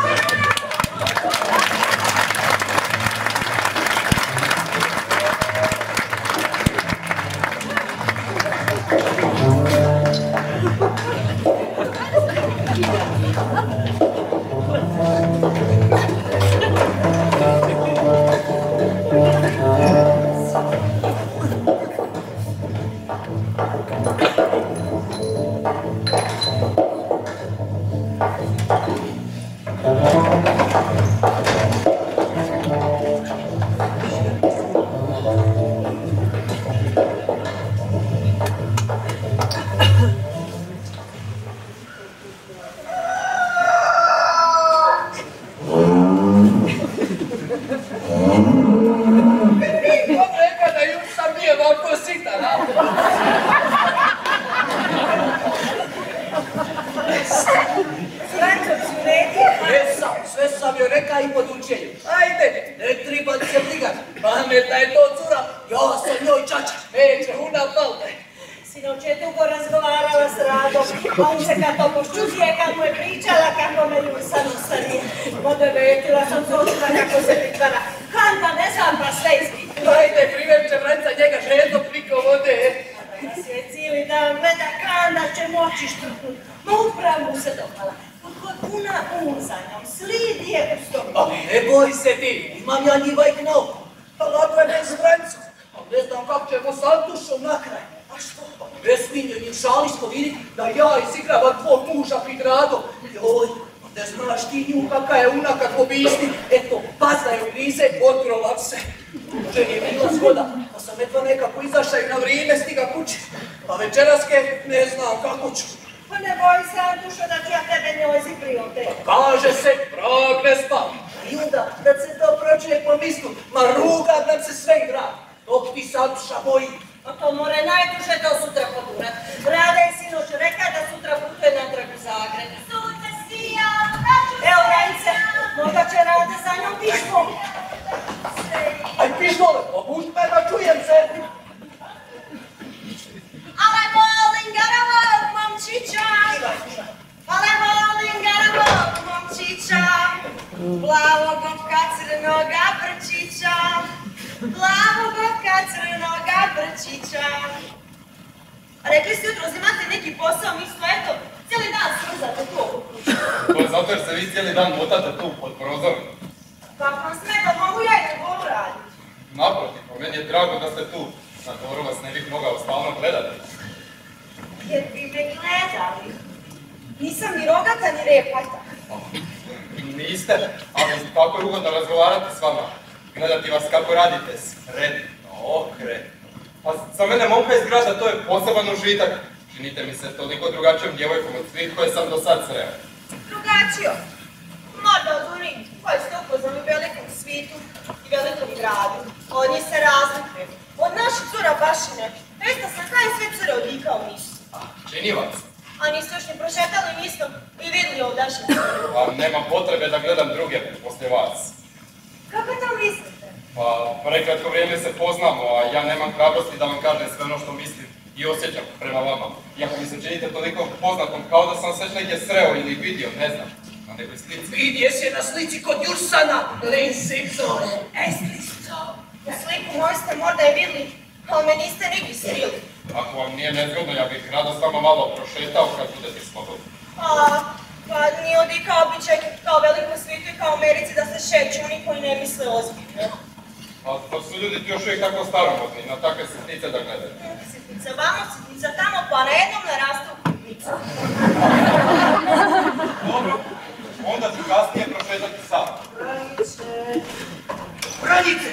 On se kad to poščuzije, kad mu je pričala kako me Ljusa nusanije. Odevetila sam zočila kako se pritvara. Kanta ne znam pa sve ispiti. Ajde, primjer će vranca njega žedno pliko vode. Da se je cijeli dan gleda Kanda će moći štrpnut. Ma upravo mu se dopala. Kod puna za njom, slidi je u stopu. A ne boj se ti, imam ja njivaj knopu. Pa lako je bez vrancu. A ne znam kako ćemo s Antušom na kraj. A što? Ne smijem šali smo vidjeti da ja izigravam tvoj muža pri gradu. Joj, ne znaš ti nju kaka je una kako bisti. Eto, pazna je u grize, otkrova se. Uđe je bila zgoda, pa sam eto nekako izašao i na vrijeme stiga kući. Pa večeraske ne znam kako ću. Pa ne boj se, Antušo, da ti ja tebe njoj zipriote. Kaže se, vrag ne spavi. I onda, da se to pročuje po mislu, ma ruga nam se sve grad. Dok ti se Antuša boji. A to more najduže do sutra podurat. Rada je sinoć reka da sutra putuje natrag u Zagreb. Sutra sija, evo Rajce, možda će Rade za njom pišmom. Aj pišmole, opušt me da čujem se. Ale volim garavog momčića. Ale volim garavog momčića. Plavog oka crnoga prčića. Plavog oka crnoga Čiča. A rekli ste jutros imate neki posao, mi smo eto, cijeli dan smrzate tu oko kuće. To je zato jer se vi cijeli dan motate tu pod prozorom. Kako vam smeta, mogu ja i na dvoru raditi. Naprotiv, po meni je drago da ste tu. Na dvoru vas ne bih mogao stalno gledati. Jer bi me gledali. Nisam ni rogata ni repata. Niste, ali tako je ugodno razgovarati s vama. Gledati vas kako radite, spretno, okretno. A za mene momka iz grada to je poseban užitak. Činite mi se toliko drugačijom djevojkom od svih koje sam do sad sreo. Drugačijom? Možda od onih koji ste upoznali u velikom svijetu i velikom gradu. Od njih se razlikuje. Od naših cura baš i ne. Vesta sam kaj sve cure odlikao nisu. Čini vas. A niste još ni prošetali mistom i vidjeli ovdašnje cure. Pa nema potrebe da gledam druge poslije vas. Kako to mislite? Pa prekratko vrijeme se poznamo, a ja nemam hrabrosti da vam kažem sve ono što mislim i osjećam prema vama. Iako mi se činite toliko poznatom kao da sam već negdje sreo ili vidio, ne znam, na nekoj slici. Vidje se na slici kod Jursana, lisico. Lisico. Na sliku moju ste možda i vidjeli, ali me niste nigdje srili. Ako vam nije nezgodno, ja bih rado s vama malo prošetao kad budete slobodni. Pa nije odikao običaj kao velikom svijetu i kao u Americi da se šeću oni koji ne misle ozbiljno. Pa su ljudi još uvijek tako staromodni, na takve sitnice da gledaju. Sitnica vamo, sitnica tamo, pa na jednom narastu kupica. Dobro, onda ću kasnije prošetati sam. Branice!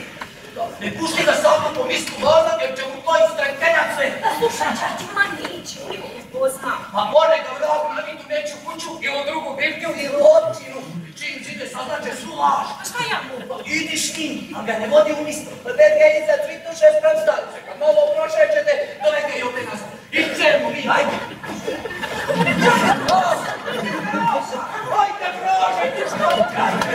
Ne pušti ga samo po misku voza, jer će mu to istretenat sve. Slušaj, čaču, ma niće, uliko ne poznam. Pa more ga vragu na vidu neću kuću i u drugu birtiju i općinu. Čim zide saznače svu laž. A šta ja mogu? Idi s njim, a ga ne vodi u misto. Prve djeljica, 3 sprem stalice. Kad malo prošećete, dovede i opet nas. Iđemo mi, hajde. Hajde, prošajte što kažete.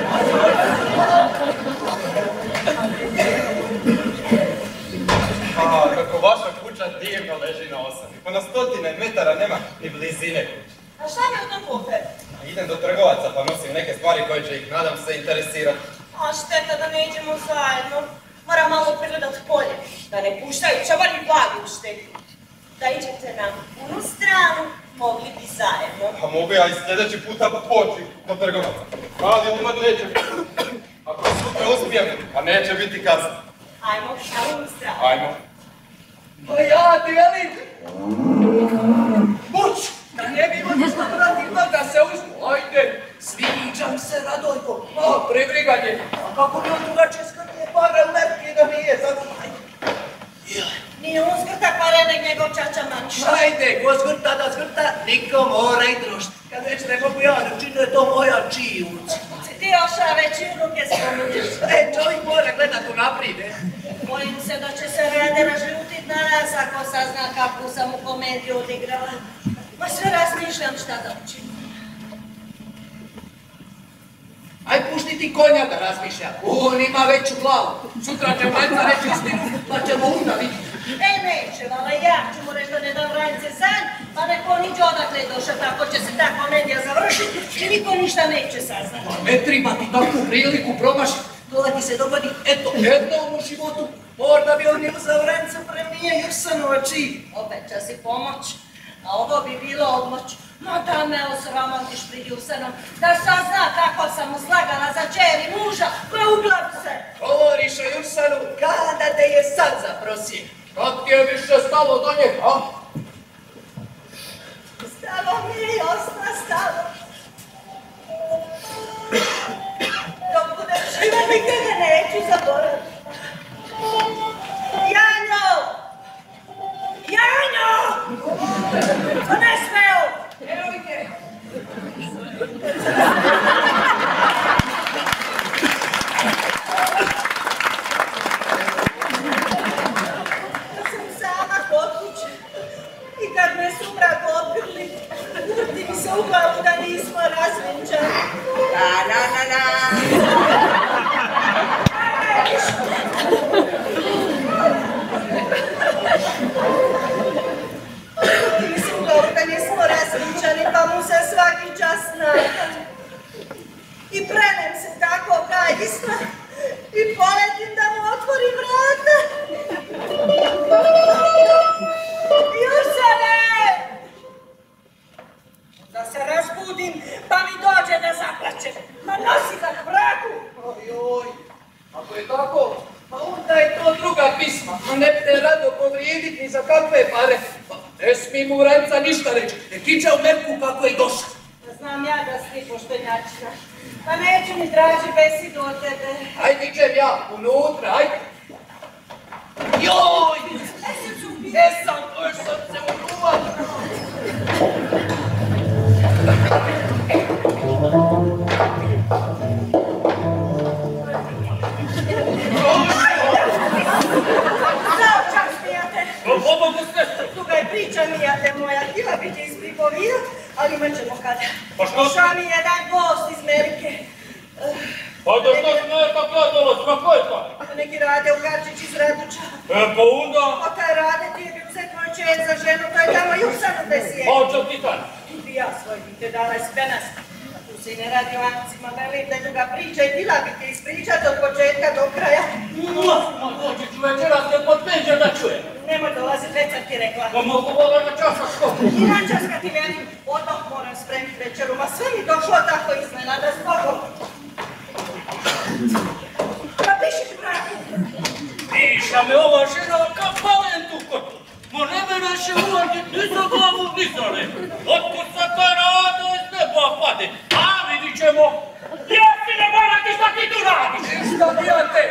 Kako vaša kuća divno leži na osami. Pa na 100 metara nema ni blizine kuće. A šta mi u tom kufer? Idem do trgovaca pa nosim neke stvari koje će ih, nadam se, interesirati. A šteta da ne idemo zajedno. Moram malo pregledat polje. Da ne puštaju čabar i blagi u štetu. Da iđete na punu stranu, mogli bi zajedno. Pa mogu ja i sljedeći puta poći do trgovaca. Ali odmah neće. Ako sutra uspijem, a neće biti kasno. Ajmo na punu stranu. Ajmo. Pa ja ti velim. Buć! Da ne bi imao ništa protivno da se uzmu. Ajde, sviđam se, Radojko. O, pribriganje. A kako bi on drugačije skrtije pare u lepke da nije, zato ajde. Nije on zgrta pare, nek njegov čača manša. Ajde, ko zgrta da zgrta, niko mora i drošti. Kad već ne mogu ja reći da je to moja čijuć. Ti oša već i u ruke spominješ. Čovjek mora gledat unaprijed, Bojim se da će se Redera žutit na nas ako sazna kako sam u komediju odigrala. Pa sve razmišljam šta da učinim. Aj pušti ti konja da razmišlja. On ima veću glavu. Sutra će majca reći istinu, pa ćemo onda vidjeti. Neće, ali ja ću mu reći da ne dam ranice san, pa neko niđe odakle došao, tako će se ta komedija završiti i niko ništa neće saznati. Ne treba ti takvu priliku promašiti. To da ti se dogodi, eto, jednom u životu, možda bi on uzao ranicu premije Jursanova čiji. Opet će si pomoć, a ovo bi bilo odmoć. No da me osramotiš pred Jursanom, da sazna kako sam mu slagala za čeri muža, koja uglav se. Govoriš o Jursanu, kada te je sad zaprosio. Kad ti je više stalo do njega, a? Stalo mi je i osna stalo. Dok budem živa, nikde ga neću zaboraviti. Janjo! Janjo! To ne smeo! Evo ide. Kad sam sama kod kuće i kad me suprag obrili, vrti mi se u glavu da nismo razvenčani. Mislim da nismo različani, pa mu se svaki čas nadam. I prenem se tako kaljisna i poletim da mu otvori vrata. kakve pare? Pa ne smije mu Vranca ništa reći, ne kiče u Merku kako je došao. Znam ja da si poštenjačina, pa neću mi traži besedu od tebe. Ajde, iđem ja, unutra, ajde. Joj! Jesam, još sam se ugruvan. Zdravo čas, mijate. Pomogu sestru. Tuga je priča, mijate moja. Htjela bi ti ispripovidat, ali imat ćemo kada. Pa što? Došao mi jedan gost iz Amerike. Pa da što si neka gledala, ma ko je to? Neki Rade Ugarčić iz Raduča. Pa onda? Pa taj Rade ti je bi uzet moju čer za ženu, to je tamo Juksanu gde si je. Pa očel ti taj? Bi ja svoj dite dala iz Penas. Tu se i ne radi o akcima, velim da je druga priča i bila bi ti ispričat od početka do kraja. Ma dođi ću večeras te pod penđer da čujem. Nemoj dolazit, već sam ti rekla. Pa mogu vola na časa što? I na čas kad ti velim, odmah moram spremiti večeru, ma sve mi došlo tako iznenada zbogom. Pa piši ti, brate. Piša me ova žena kao palen tu kotu. Ma ne me naše uvađit ni za glavu, ni za rep. Otkud sa taj rado iz neba pade. A vidit ćemo. Ja ti ne moram ti šta ti tu radiš. Ništa, mijate.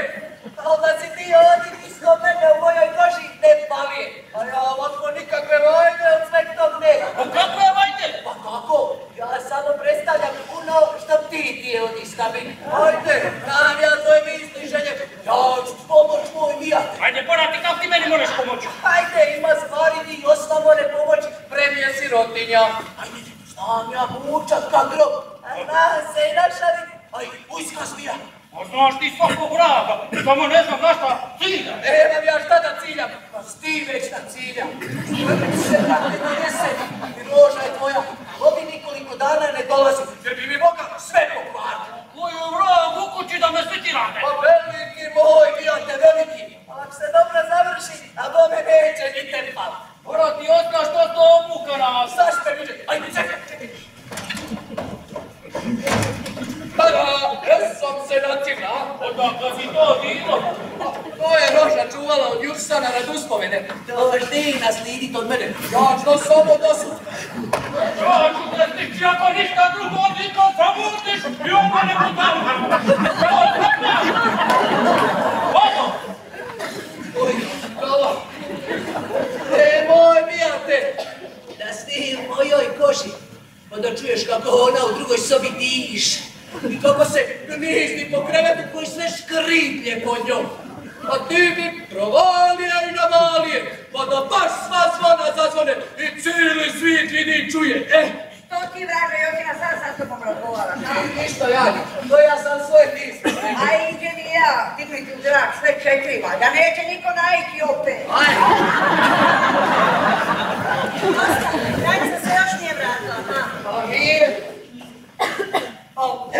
Onda si ti ovdje isto mene u mojoj koži ne palije. A ja ovako nikakve vajde od sveg tog nema. Pa kakve vajde? Pa kako? Ja samo predstavljam puno što ti ovdje stavi. Ajde, znam ja tvoje misli želje. Ja ću pomoć moj mijate. Ajde, porati, kako ti meni moraš pomoći? Ajde, ima stvari ti osma more pomoći, premije sirotinja. Ajde, znam ja mučat ka grob. A zna se i naša vidi. Ajde, ujska smija. A znaš ti svakog vraga, samo ne znam na šta cilja. Nemam ja šta da ciljam, pa s ti već da ciljam. Se brate donese i roža je tvoja. Ovi nikoliko dana ne dolazi, jer bi mi mogao sve pokvariti. Koji je vrag u kući da me svi ti rade? Pa veliki moj, mijate veliki. Ako se dobro završi, a bome neće ni tempal. Mora ti ostaš to s to omukana. Zašto me viđe? Ajde, čekaj. Tada, jesam se nacila. Odakle si to dilo? To je roža čuvala od Jursana rad uspomene. Dođi naslijedit od mene. Ja ću to samo dosud. Ja ću te stići ako ništa drugo nikad zamutiš i ovo ne budalu. Ovo! Oj, hvala. Moj mijate, da si ti u mojoj koži, onda čuješ kako ona u drugoj sobi diše. I kako se gnizdi po krevetu koji sve škriplje pod njom. A ti bi provalije i navalije, pa da baš sva zvona zazvone i cijeli svijet vidi i čuje. Što ti vraže, još ja sam sa tobom razgovaram. Ništa Jani, to ja sam svoje pismo. A iđe mi ja, dignuti u zrak, sve četiri, da neće niko naći opet. Ajde. Danica se još nije vratila, ha? Pa nije.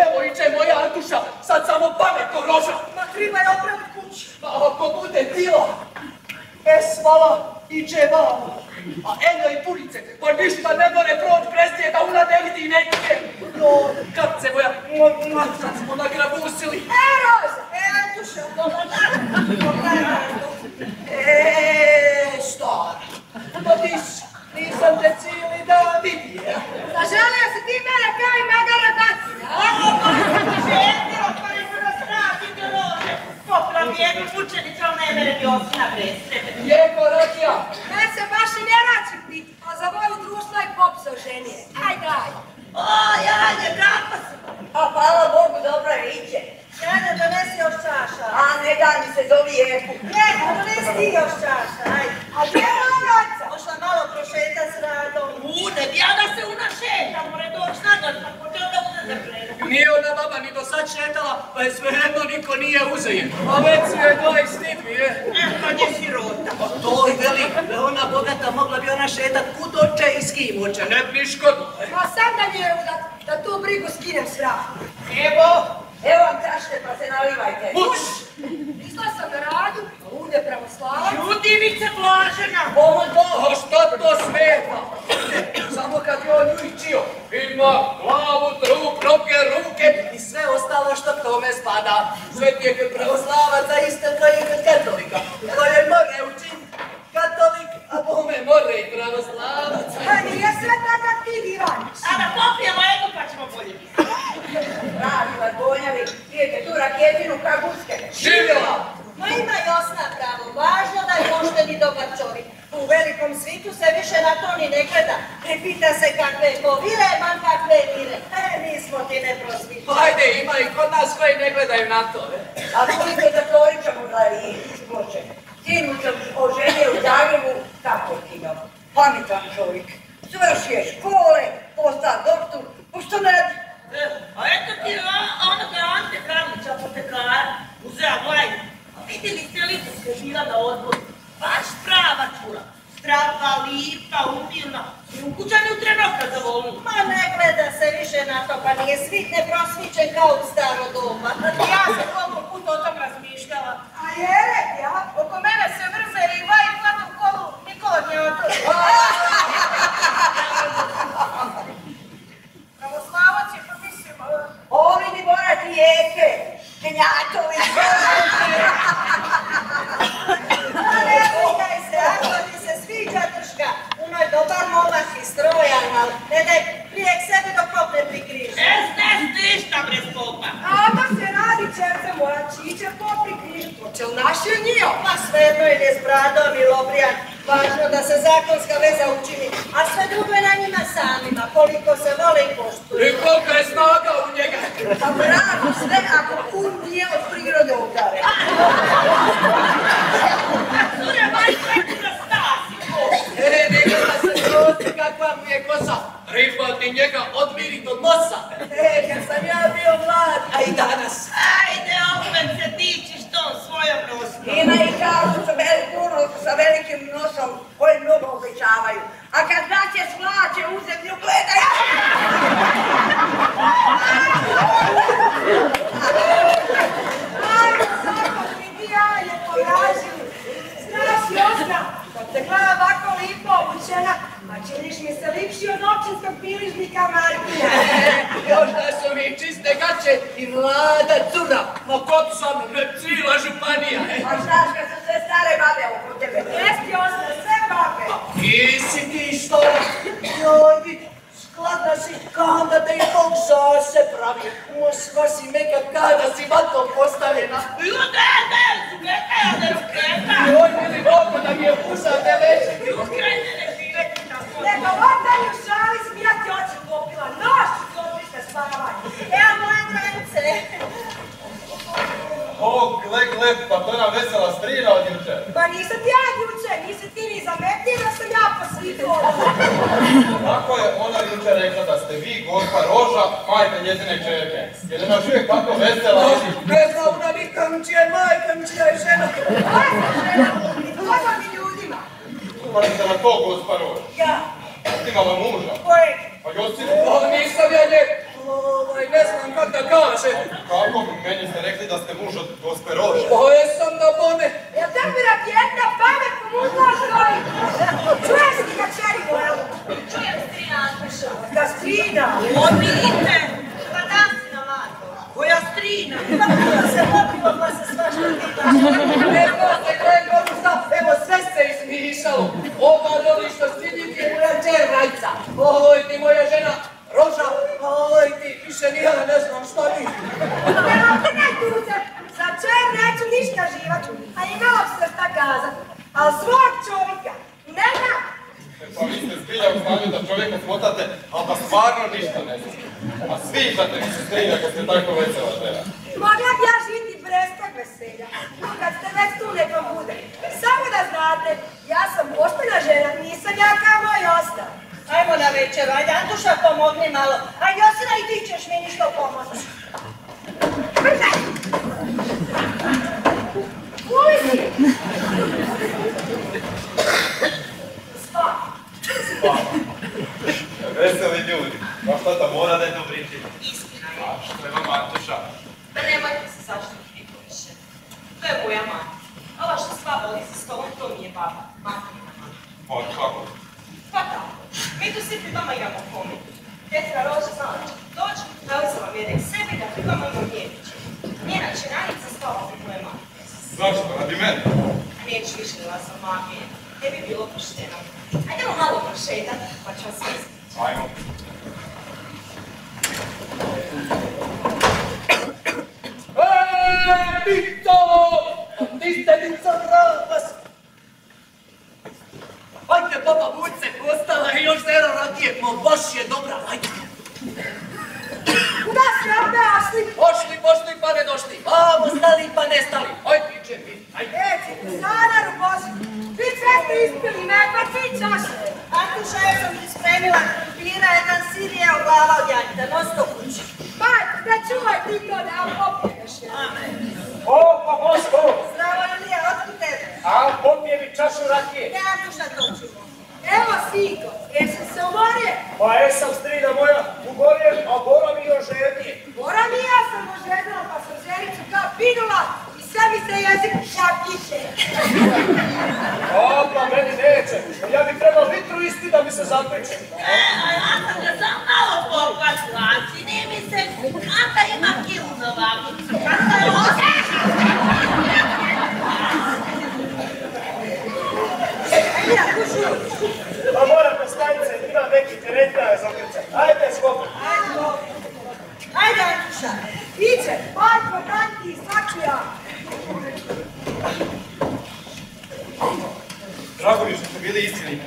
Evo iće moja Antuša, sad samo pametno roža. Ma treba je opraviti kući. Pa ako bude bilo, svala iće vamo. A eno i punice, pa ništa ne more proći prestije da ona ne vidi neće. No, kapce moja, sad smo nagrabusili. Roza! Antuša, dobro Stara, pa nisam te cijeli dan vidio. Zaželio si ti mene kao i magara dati, Ovo pa želio, pa ne se rasratite rože. Popravi jednu učenicu, ali ne mene bi osna presrete. Jeko rakija. me se baš i ne rači piti, a za moju društvo je popsao ženije. Daj. Ajde, kako si? A hvala Bogu, dobro je iće. Janja, donesi još čaša. A ne da mi se zove Jeku. Ne, donesi ti još čaša, ajde. A gdje je Lonaca? Ošla malo prošeta s Radom. Ne bi ja da se una šeta, more doći nadat, pa počeo da bude zapreda. Nije ona baba ni do sad šetala, pa je svejedno niko nije uzeje. A već su je doj stidvi, Kad je sirota. Pa to i veli, da je ona bogata, mogla bi ona šetat kud oče i s kim oče, ne bi škodu. Ma sam da nije udat, da tu brigu skinem s vraha. Evo vam čašte pa se nalivajte. Uč! Išla sam na radu, a ude pravoslavac. Ljudivice Blažena. A šta to smeta? Samo kad je on nju ičio, ima glavu, truk, noge, ruke i sve ostalo što tome spada. Sveti je kod pravoslavaca isto kao i kod katolika. To je more učin katolik, a i pravoslavac. Pa nije sve takav ti Ivanić. A da popijemo jednu pa ćemo bolje biti. Pravi vas Bonjavi, pijete tu raketinu ka guske. Živjela! Ma ima i osna pravo, važno da je pošten i dobar čovjek. U velikom svitu se više na to ni ne gleda. Ne pita se kakve je to vire, man kakve je vire. Mi smo ti neprosvićeni. Hajde, ima i kod nas koji ne gledaju na to. A budite za Torića mu da i sploče. Sinu sam oženio u Zagrebu, tako kino. Pametan čovjek. Svršio škole, postao doktor, pošto ne radi? A eto ti onoga Ante Karlić, apotekara, uzeo glajnu. A vidjeli ste li to se bila na odboru? Baš prava čura. Strava, lipa, umilna. I ukućani u trenutka zavolili. Ma ne gleda se više na to, pa nije svit neprosvićen kao u staro doba. Ja sam koliko puta o tom razmišljala. A jere, ja? Oko mene se vrze i dva i hvata u kolu, niko nije otroši. Pravoslavac je, pa mislim... Ovi ni morati jeke, kenjatovi. Ne slikaj se, ako ti se sviđa drška, uno je dobar momak i strojan, ali ne daj prije k sebi dok rok ne prikriži. Ne stišta brez popa. A onda se radi čerce mora čiće popri križu, to će u našoj njio. Pa svejedno ili je s bradom ili obrijan, važno da se zakonska veza učini, a sve drugo je na njima samima, koliko se vole i poštuju. I koliko je snaga u njega. Pa bravo sve ako um nije od prirode udare. Cure, vaj svetu da stasi poštu. Nego da se prosti kakva mu je kosa. Rihvati njega odmirit od nosa. Kad sam ja bio mlad, A i danas. Ajde, opet se dičiš tom svojom nosnom. ima i kažu sa velikim nosom koji mnogo obećavaju. A kad braće svlače u zemlju gledaj. Ajmo tako mi ti jaje poražili. Znaš Josna, kad te gleda ovako lipo obučena, a činiš mi se lipši od općinskog biližnika Martina. Još da su mi čiste gaće i mlada cura. Ma kod sam ne cijela županija. A znaš kad su sve stare babe oko tebe. Jesi Josna, sve babe. I si ti što? Joj, vidi, skladna si kada te i Bog zase pravi. Moskva si meka kada si vatom postavljena. Ljudene, zugeta ja ne ruketa. Joj, vidi Bogu da mi je uzate veće. Ljudkrene ne živeti na svoju. Ne govorite u šali, smija ti oči popila. Noć su odlište spavanje. Evo moje drance. O, gle, pa to je ona vesela strina od jučer. Pa nisam ti ja juče, nisi ti ni zametio da sam ja posvitila. Kako je ona jučer rekla da ste vi, gospa Roža, majka njezine čerke? Jer je naš uvijek tako vesela. Ne znam da nikam čija je majka, čija je žena. Aj se žena, i tvojom i ljudima. Imate na to, gospa Roža. Ja, Ti imala muža. kojeg? Pa Josip, Nisam ja njeg. Ne znam kako da kaže. kako meni ste rekli da ste muž od gospe Rože? Oje sam na bome. Jel tebi raketna pamet pomuzla svoji? Čuješ ti ga čeri moja? Čujem strina Antuša. Da strina. Odmirite, pa dam si na Marko. Koja strina? Pa bilo se popilo pa se svašta pita. Ne znate koje komu šta, evo sve se izmišalo. Ova doli što stiditi je moja čer Rajca. Oj ti moja žena Roža, oj ti više ni ja ne znam šta mi. Evo te ne tuce, za čer neću ništa živat, a imala bi se šta kazat. Al svog čovjeka, ne znam. Pa vi ste zbilja u stanju da čovjeka smotate, ali da stvarno ništa ne znate. A sviđate mi se strina kad ste tako vesela žena. Mogla bi ja žiti bez tog veselja, no kad ste već tu nekom bude. Samo da znate, ja sam poštena žena, nisam ja kao moj ostav. Ajmo na večeru, ajde Antuša pomogni malo. A Josina i ti ćeš mi ništa pomoći. Kuj si! Spa! Veseli ljudi. Baš tata mora da je dobriči. Istina je. A što je vama Antuša? Da nemojte se zaštiti niko više. To je moja mama. Ova što sva boli za stolom, to mi je baba. Materina mama. Pa kako? Pa tako. Mi tu svi pri vama imamo komit. Tetra Roža znala će doći, preuzela mjere k sebi da pri vama imam djeviće. Njena čeranica spava pri moje mame. Zašto? Radi mene? Neću više da vas magije. ne bi bilo pošteno. Ajdemo malo prošetati, pa ću vas izgledati. Ajmo. Dico! Ti ste Dico Ramas! Ajde, baba Vuce, ostala je još 0 rakije, ma baš je dobra, ajde. Kuda ste ošli? Pošli pa ne došli, vamo stali pa ne stali. Ajde, piče, ajde. Nećete, zanaru Boži. Vi sve ste ispili, ne pa ti čaše. Antuša, ja sam ti spremila pira, jedan sir je u glava od jajta, nosto kući. Majko, da čuvaj ti to, da vam popiješ. Amen. Opa, Boško! Zdravo, Ilija, otkud tebe? A, popije mi čašu rakije. Ne, Antuša, to ćemo. Evo, Siko, jesam se umorio? Pa jesam, strina moja, ugorjem, a Bora mi još žednije. Moram i ja sam ožedala, pa sam ženicu kao pinula i sve mi se jezik šakiće. Opa, meni neće. Ja bi trebao litru isti da mi se zapriče. Ja sam ga sam malo popatila, a čini mi se kata ima kilu za vagicu. Kata je osjeća. Ilija, kušu. Pa moram na stanice, ima neki teretna je zapriče. Ajde, skopno. Ajde, Antuša, iće, Majko, Branki, Sakija. Drago mi što ste bili iskreni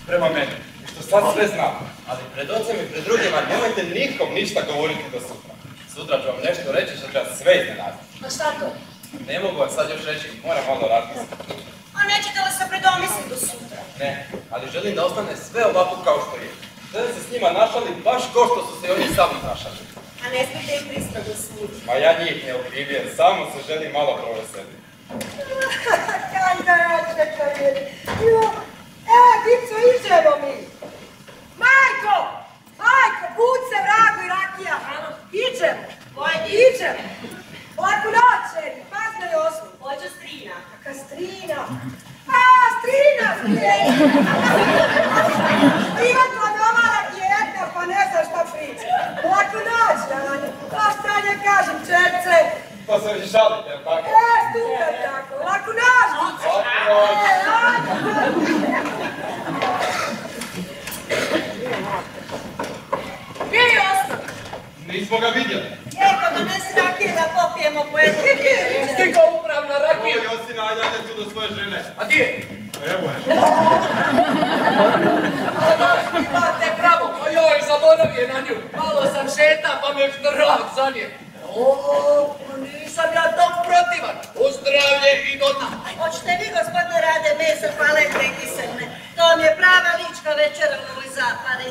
prema meni i što sad sve znam, ali pred ocem i pred drugima nemojte nikom ništa govoriti do sutra. Sutra ću vam nešto reći što će vas sve iznenaditi. A šta to? Ne mogu vam sad još reći, moram malo razmisliti. A nećete li se predomisliti do sutra? Ne, ali želim da ostane sve ovako kao što je. Želim se s njima našali baš kao što su se oni sami našali. A ne smijete ih pristo do sutra. Ma ja njih ne okrivljujem, samo se želim malo proveseliti. Kanda ja čekam jer. Evo, Dico, iđemo mi. Majko, bud se, vrago i rakija. Iđemo. Iđemo. Laku noć, Eri, pazno je osnovu. Hoću strina. Kaka strina. A, strina. Ima tlanovara jedna, pa ne znam šta priča. Laku noć, Janja. To šta ne kažem, čerce. Pa se vi žalite, jel tako? Super tako. Laku noć. Gdje je ostao? Nismo ga vidjeli. Eko, donesi rakije da popijemo po jednu. Stigao upravna Ovo rakija. je Josina, a ja ne tu do svoje žene. A gdje je? Evo je. Imate pravo, pa joj, zaboravio na nju. Malo sam šeta, pa me štrah za nje. Nisam ja tom protivan. Pozdravlje i do dna. Hoćete vi, gospodine, rade meso, palete i kiselne. To vam je prava lička večera u ovoj zapari.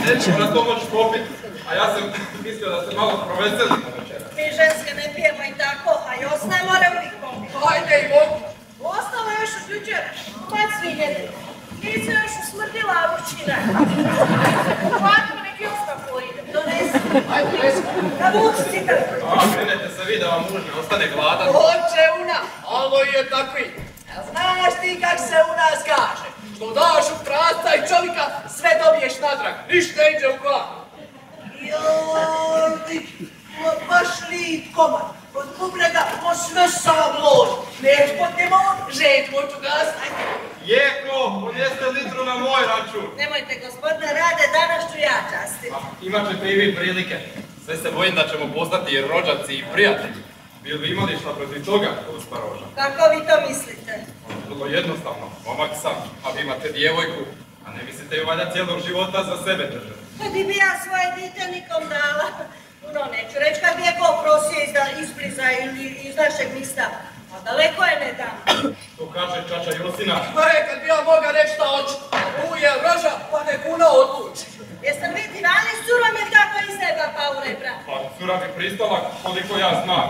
Nećemo na to moći popiti, a ja sam mislio da se malo proveselimo večera. Mi ženske ne pijemo i tako, a Josna mora uvijek popiti. Hajde i mogu. Ostalo još od jučer, komad svinjene. Nisu još usmrdila avučina. Hvatko nek Josna pojide, donesi. Hajde, donesi. Da vuci citar. A, brinete se vi da vam muž ne ostane gladan. Hoće una, alo je takvi. A znaš ti kak se u nas kaže? Što daš u prasta i čovjeka, sve dobiješ natrag. Ništa iđe u glavu. Joj, baš lijep komad. Od bubrega po sve sam lož. Neš potnemo, žet moću gas. Jeko, ponijeste litru na moj račun. Nemojte, gospodine, rade, danas ću ja častiti. Imat ćete i vi prilike. Sve se bojim da ćemo postati rođaci i prijatelji. Bi li imali šta protiv toga, gospa Roža? Kako vi to mislite? Vrlo jednostavno, momak sam, a vi imate djevojku, a ne mislite ju valjda cijelog života za sebe držati. Kad bi ja svoje dite nikom dala, no neću reći kad bi je ko prosio iz Bliza ili iz našeg mista, a daleko je ne dam. To kaže čača Josina. Kad bi ja moga reći šta hoću. Uje Roža, pa nek una odluči. Jeste vi divani s curom jer tako iz neba pa u rebra? Pa cura bi pristala koliko ja znam.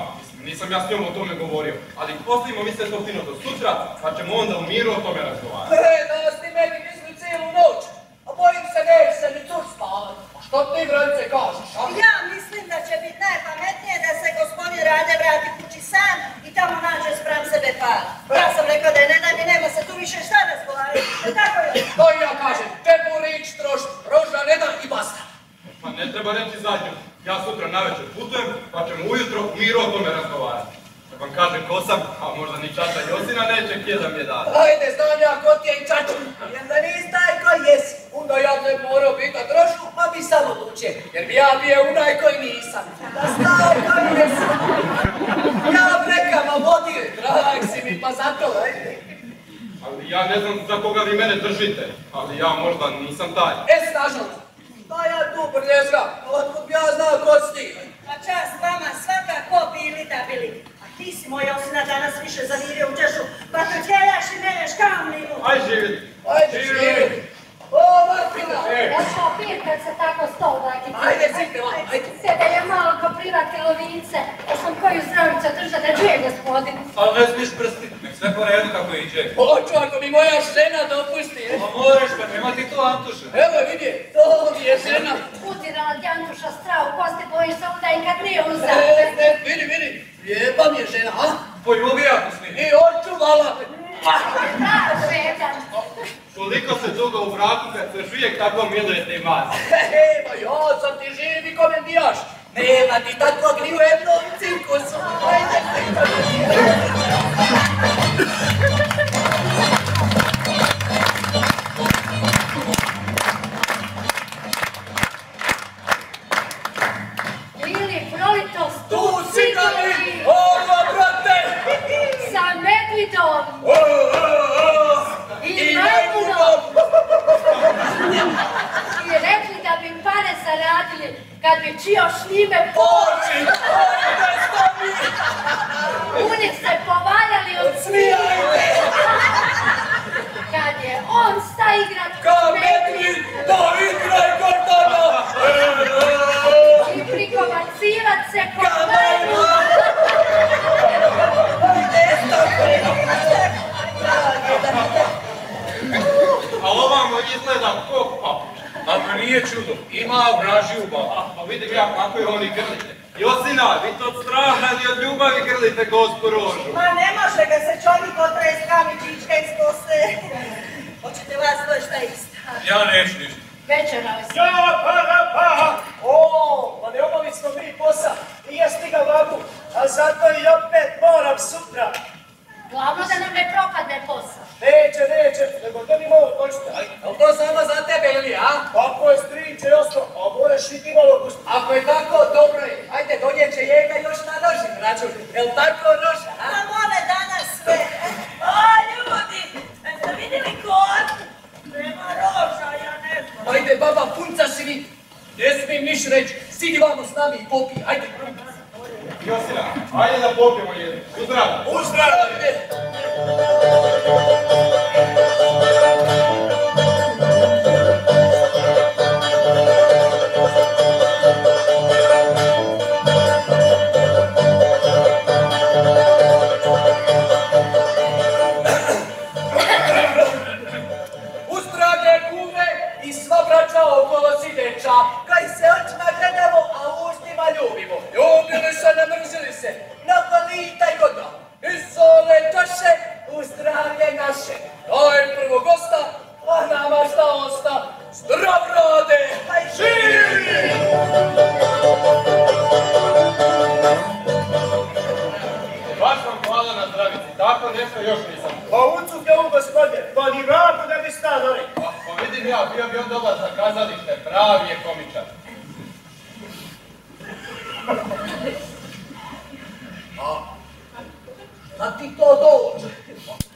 Nisam ja s njom o tome govorio, ali ostavimo mi se to fino do sutra, pa ćemo onda u miru o tome razgovarati. Danas ti meni misli cijelu noć, a bojim se neće se ni cur spavati. A što ti, Vranice, kažeš, a? Ja mislim da će biti najpametnije da se gospodin Rade vrati kući sam i tamo nađe spram sebe par. Ja sam rekao da je ne dam i nema se tu više šta razgovarati. Tako je. To i ja kažem, čemu rič troš, Roža ne da i basta. Pa ne treba reći zadnju. Ja sutra navečer putujem, pa ćemo ujutro u miru o tome razgovarati. Da vam kažem ko sam, a možda ni čača Josina neće htje da mi je dati. Ajde, znam ja ko ti je i čaču. Jer da nis taj koji jesi, onda ja ne morao biti na trošku, pa bi sam odlučio. Jer bi ja bio onaj koji nisam. Da znam koji jesi. Ja prekama vodio, drag si mi, pa zato, ajde. Ali ja ne znam za koga vi mene držite, ali ja možda nisam taj. Nažalost, šta ja tu brljezga? Otkud bi ja znao ko si ti? Pa čast vama, svakako bili da bili. A ti si moj Josina danas više zavirio u češu, pa te tjeljaš i meneš kamlinu. Aj živjeti. Ajde, živjeti. O, Martina! Hoćemo pir kad se tako stol vrati. Ajde, site vam, ajde. Sede je malo ko privatne lovince, da sam koju zdravica drža da čuje gospodin. Ali ne smiješ prstiti, nek sve po redu kako iđe. Hoću ako mi moja žena dopusti. Pa moraš, pa nema ti to Antuša. Evo vidi, to mi je žena. Utirala ti Antuša stravu, kosti bojiš se onda i kad nije uzao. Vidi, lijepa mi je žena, a? Poljubi ako snimi. I očuvala. Da, žedan. Koliko se dugo u braku kad se još uvijek tako milujete i mazi. Ma ja sam ti živi komendijaš. Nema ti takvog ni u jednom cirkusu. Ajde, Ili prolitost tu si ga mi, ovo brate! sa medvidom i majmunom. I rekli da bi pare zaradili kad bi čio šnime poči. Ajde, stavi! Oni se povaljali od Smijajte! kad je on sta igrat Ka medvin, da igraj Gordana! i prikovacivat se kod majmuna. A ovamo izgleda ko papuč. Ako nije čudo, ima vražiju babu. A vidim ja kako je oni grlite. Josina, vi to od straha i od ljubavi grlite gospu Rožu. Ma ne može ga se čovjek otrez kamičička iz kose. Hoćete vas to šta isto? Ja neću ništa. Večerali se. Ja, pa! O, pa ne obavi smo mi posao. Nije stigao babu, a zato i opet moram sutra. Glavno da nam ne propadne posao. Neće, nego to mi malo točite. Ali to samo za tebe, ili, a? Kako je striče, Josto, a moraš i ti malo pustiti. Ako je tako, dobro je. Ajde, donjeće jega još na noži, račun. Jel tako, Roža, a? Ma mole danas sve. O, ljudi, jeste vidjeli kod? Nema Roža, ja ne znam. Ajde, baba, punca si vi. Ne smijem niš reći. Sidi vamo s nami i popij. Ajde. Josina, ajde da popijemo jednu. Uzdrav! Uzdrav! Uzdravlje kume i sva braća okolo sideća. Kaj se očima gledamo, a ustima ljubimo. Ljubili se, ne mrzili se. Mnogo lita i godina. Izole toše, uzdravlje naše. Daj prvo gosta, a nama šta osta. Zdrav rade! Aj živi! Baš vam hvala na zdravici, tako nešto još nisam. Pa ucuk je u gospode, pa ni vragu da bi stanali. Pa vidim ja, bio bi on dobar za kazalište, pravi je komičar. Da ti to dođe.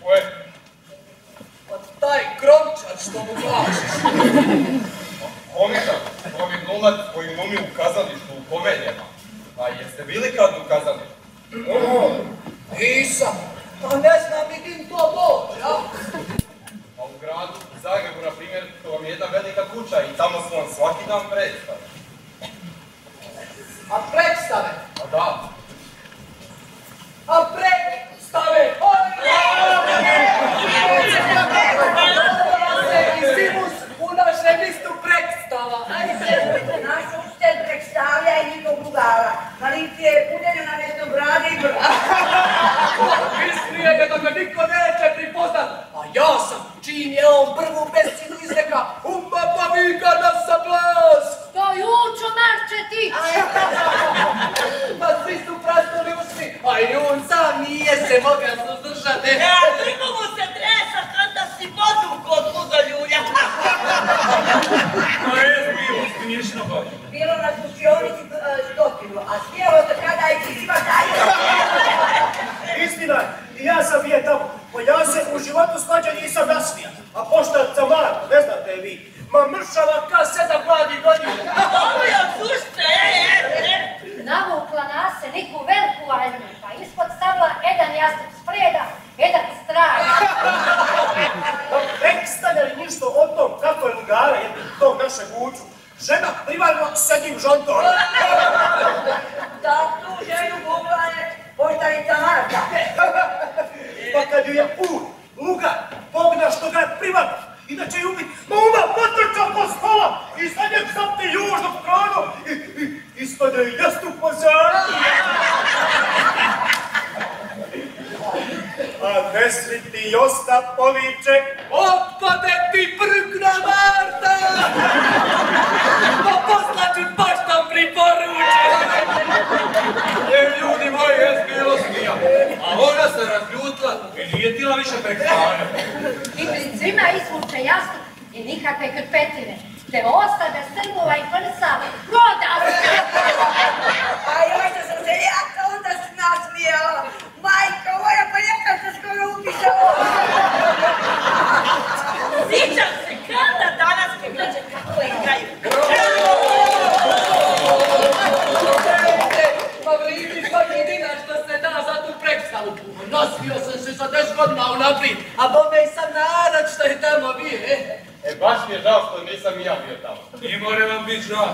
Ko je? Od taj kromčar što mu glašiš. Komičar, to je glumac koji glumi u kazalištu, u komedijama. A jeste bili kad u kazalištu? Nisam. Pa ne znam vidim to dođe, a? A u gradu, u Zagrebu, na primjer, to vam je jedna velika kuća i tamo su vam svaki dan predstave. A predstave? A da. A predstave? Simus u našem listu predstava. Ajde, naš učitelj predstavlja i njegov drugara. Na listi je udelju na nešto brade i brada. Mislije da ga niko neće pripoznat. A ja sam, čim je on prvu pesinu izreka, umba pa vika da sam glas. To jučo, Marče, ti! Pa svi su prastali usmi, a i on sam u životu slađe nisam nasmija. A poštarca Marko, ne znate vi, ma mršava ka 7 mladih godina. Ovo je odušte, Navukla nas se neku veliku armiju, pa ispod stavila jedan jastup spreda, jedan strana. Prekstane li ništo o tom kako je lugara jednim tog našeg Vuču? Žena privarno s jednim žontom. Da tu ženu bubla je poštarica Marka. Pa kad ju je pun, lugar, pogna što ga je privarno, inače ju bi uma potrčao po stola i sad je zapne južnog stranu i ispade jastup po zadu. A nesretni Josta poviče, Otpade ti prkna Marta! Pa poslači paštam priporuče! Ljudi moji, jes bilo smija. A ona se razljutila i nije tila više prekstane. I pred svima izvuče jastup i nikakve krpetine, te ostade strmula i prsa, voda se! A još da sam se jaka onda se nasmijala. Majko moja, pa jaka se skoro upisala. Sjećam se kada danas kad gleđe kako igraju. Pa vidiš koji jedina što se da za tu predstavu. Nosio sam se sa 10 godina unaprijed, a bome i sam narod što je tamo bio, Baš mi je žao što nisam i ja bio tamo. I more vam biti žao.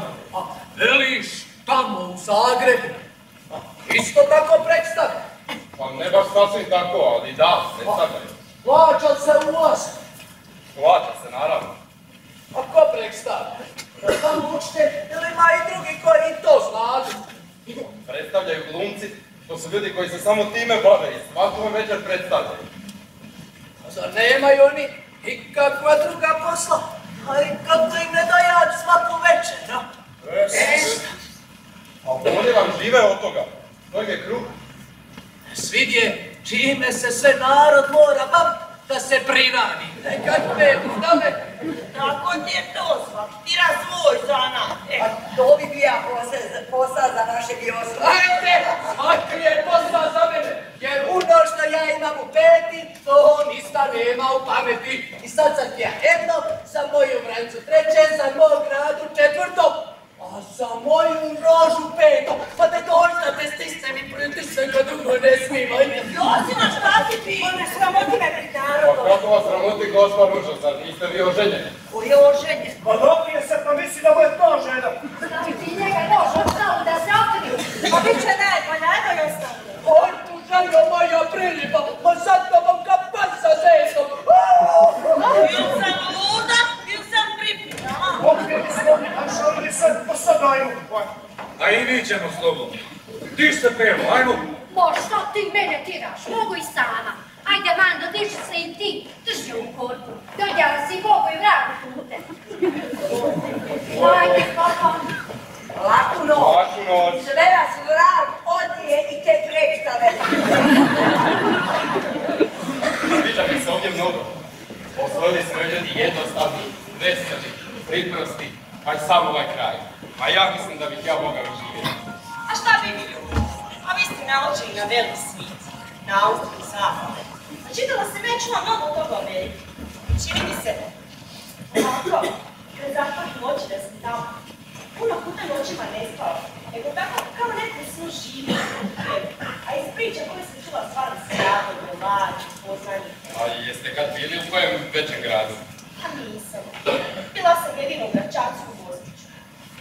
Veliš, Tamo u Zagrebu. Isto tako predstav. Pa ne baš sasvim tako, ali da, predstavljaju. Plaća se ulaz. Plaća se, naravno. A ko predstavlja? Samo učitelj ili ima i drugi koji to znaju? Predstavljaju glumci, to su ljudi koji se samo time bave i svakome večer predstavljaju. A zar nemaju oni ikakva druga posla? A i kako im ne dojad svaku večer, no? A oni vam žive od toga. To im je kruh. Svidje čime se sve narod mora baviti da se priradi. Nekakve ustave. Tako ti je to, svaki tira svoj zanat. Pa to bi bija posao za našeg Josta. Ajde, svaki je posao za mene, jer ono što ja imam u peti, to on ista nema u pameti. I sad sam ti ja jedno, za moju Vrancu treće, za mog gradu četvrto, a za moju rožu peto. Pa te dođi da te stisne mi pritisne kad dugo ne smima. Josima, šta ti pije? Ne sramoti me pred Pa narodom. kako vas sramoti gospa Ruža, zar niste vi oženjeni? Koji je oženjen? pa dobije se pa misli da mu je to žena. Stavi ti njega nož od stavu da se okriju. Pa bit će najbolje ostavljeno. Oj, tu žaljo moja prilipa, pa sad da vam ka pas sa zesom. Bil sam luda, bil sam pripita. Opijeli smo, našali se, pa sad dajmo. a i mi ćemo slobodno. Ti se pevo, ajmo. Mo, što ti mene tiraš? Mogu i sama. Ajde, Mando, diži se i ti. Drži u korpu. Dodjala si Bogu i vragu pute. Ajde, Bogo. Laku noć. Laku noć. Sve vas vrag odije i te predstave. Sviđa mi se ovdje mnogo. Osvojili smo ljudi jednostavni, veseli, priprosti, pa i sam ovaj kraj. A ja mislim da bih ja mogao živjeti. A šta bi mi ljudi? A vi ste naučili na veliki svijet, na Austriju, Zapade. A čitala sam već mnogo toga o Ameriki. Čini mi se, ovako, kad zapadnu oči da sam tamo, puno puta noćima ne spala, nego tako kao neko snu živi. A iz priča koje sam čula stvarno se radilo, lađe, poznanje. A jeste kad bili u kojem većem gradu? A nisam. Bila sam jedino u Gračacu u Gospiću.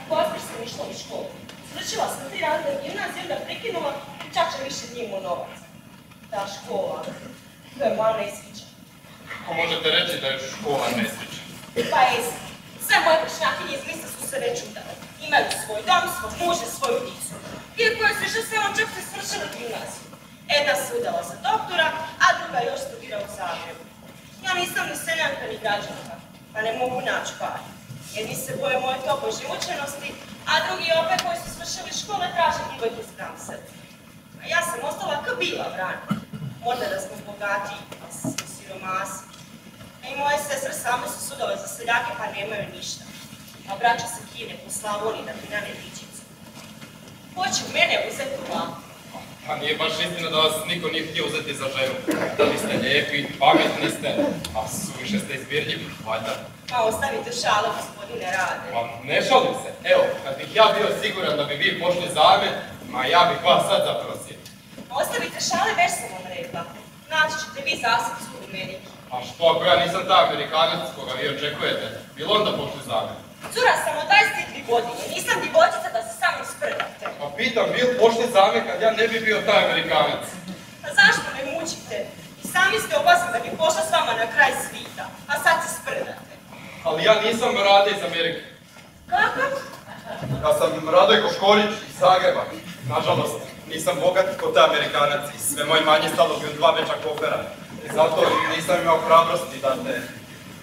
U Gospić sam išla u školu. Završila sam 3 razne gimnazije, onda prekinula i čak će više nije imao novac. Ta škola, to je moja nesreća. Kako možete reći da je škola nesreća? Pa jesam. Sve moje vršnjakinje iz mista su se već udale. Imaju svoj dom, svoj muže, svoju djecu. Iako je se šestelom čak se svršila gimnaziju. Jedna se udala za doktora, a druga još studira u Zagrebu. Ja nisam ni seljanka ni građanka, pa ne mogu naći par. Jedni se boje moje tobožnje učenosti, a drugi opet koji su svršili škole traže divojke s pravom srce. A ja sam ostala kao bila vrana. Možda da smo bogatiji, a smo siromasi. A i moje sestre same su sudove za seljake pa nemaju ništa. A braća se kine po Slavoniji da mi nane dičicu. Hoće u mene uzeti u laku. Pa nije baš istina da vas niko nije htio uzeti za ženu. Da li ste lijepi, pametni ste, a suviše ste izbirljivi, valjda. Pa ostavite šalu, gospodine Rade. Pa ne šalim se. Evo, kad bih ja bio siguran da bi vi pošli za me, ma ja bih vas sad zaprosio. Ostavite šale, već sam vam rekla. Naći ćete vi zasad u meni. A što ako ja nisam ta Amerikanac koga vi očekujete? Bil onda pošli za me? Cura sam od 23 godine, nisam djevojčica da se sa mnom sprdate. Pa pitam, bil pošli za me kad ja ne bi bio taj Amerikanac? Pa zašto me mučite? I sami ste opasni da bi pošla s vama na kraj svita, a sad se sprdate. Ali ja nisam Rade iz Amerike. Kako? Ja sam Radoje Koškorić iz Zagreba. Nažalost, nisam bogat kod te Amerikanac i sve moje manje stalo bi u 2 veća kofera. I zato nisam imao hrabrosti da te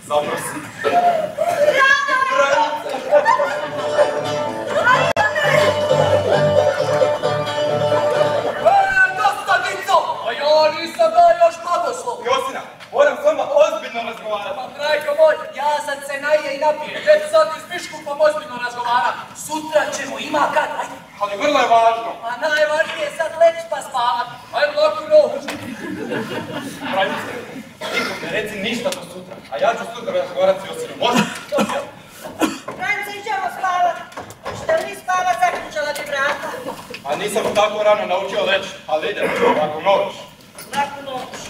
zaprosim. Dosta, Dico! A ja nisam dao još blagoslov. Josina, moram s vama ozbiljno razgovarati. Pa, Krajko moj, ja sad se naje i napije. Već sad iz Biškupom ozbiljno razgovara. Sutra ćemo, ima kad, ajde. Ali vrlo je važno. A najvažnije je sad leći pa spavat. Ajde, laku noć. Pravice, nikom ne reci ništa do sutra, a ja ću sutra razgovarati s Josinom. Može? Franci, idemo spavat. Hoćete li vi spavat, zaključala bi vrata. A nisam tako rano naučio leći, ali idem, laku noć. Laku noć.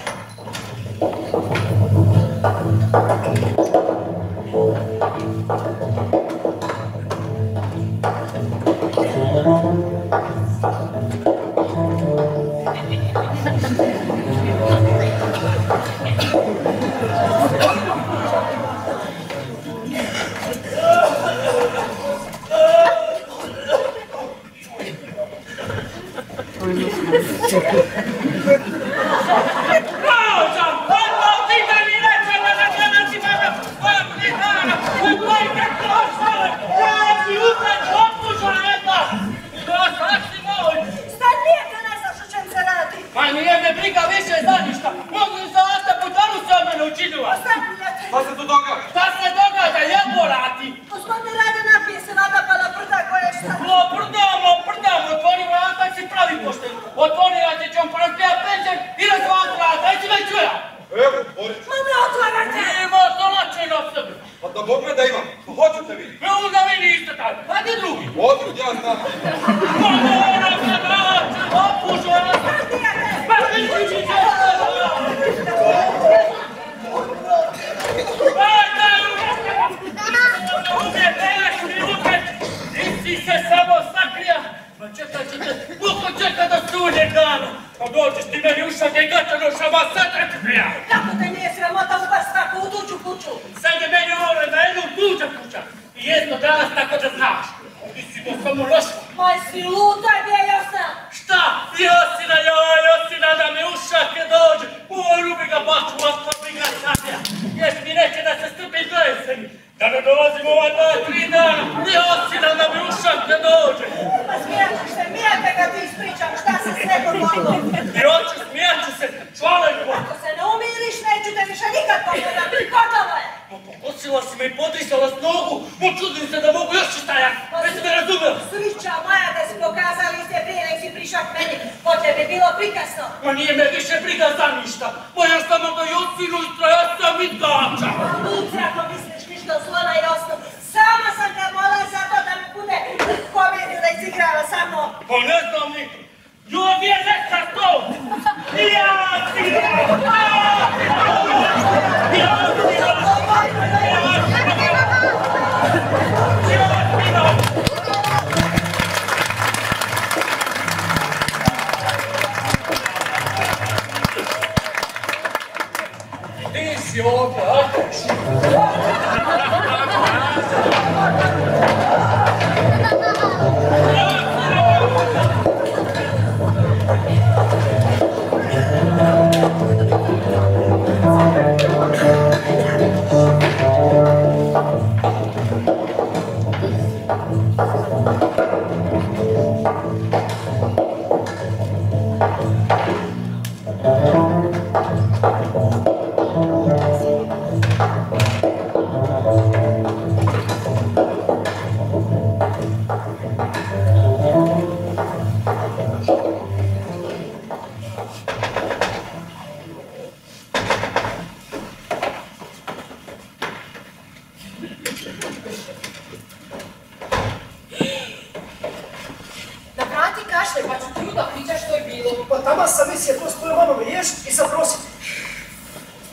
sam mislio to s tvojom mamom riješiti i zaprositi.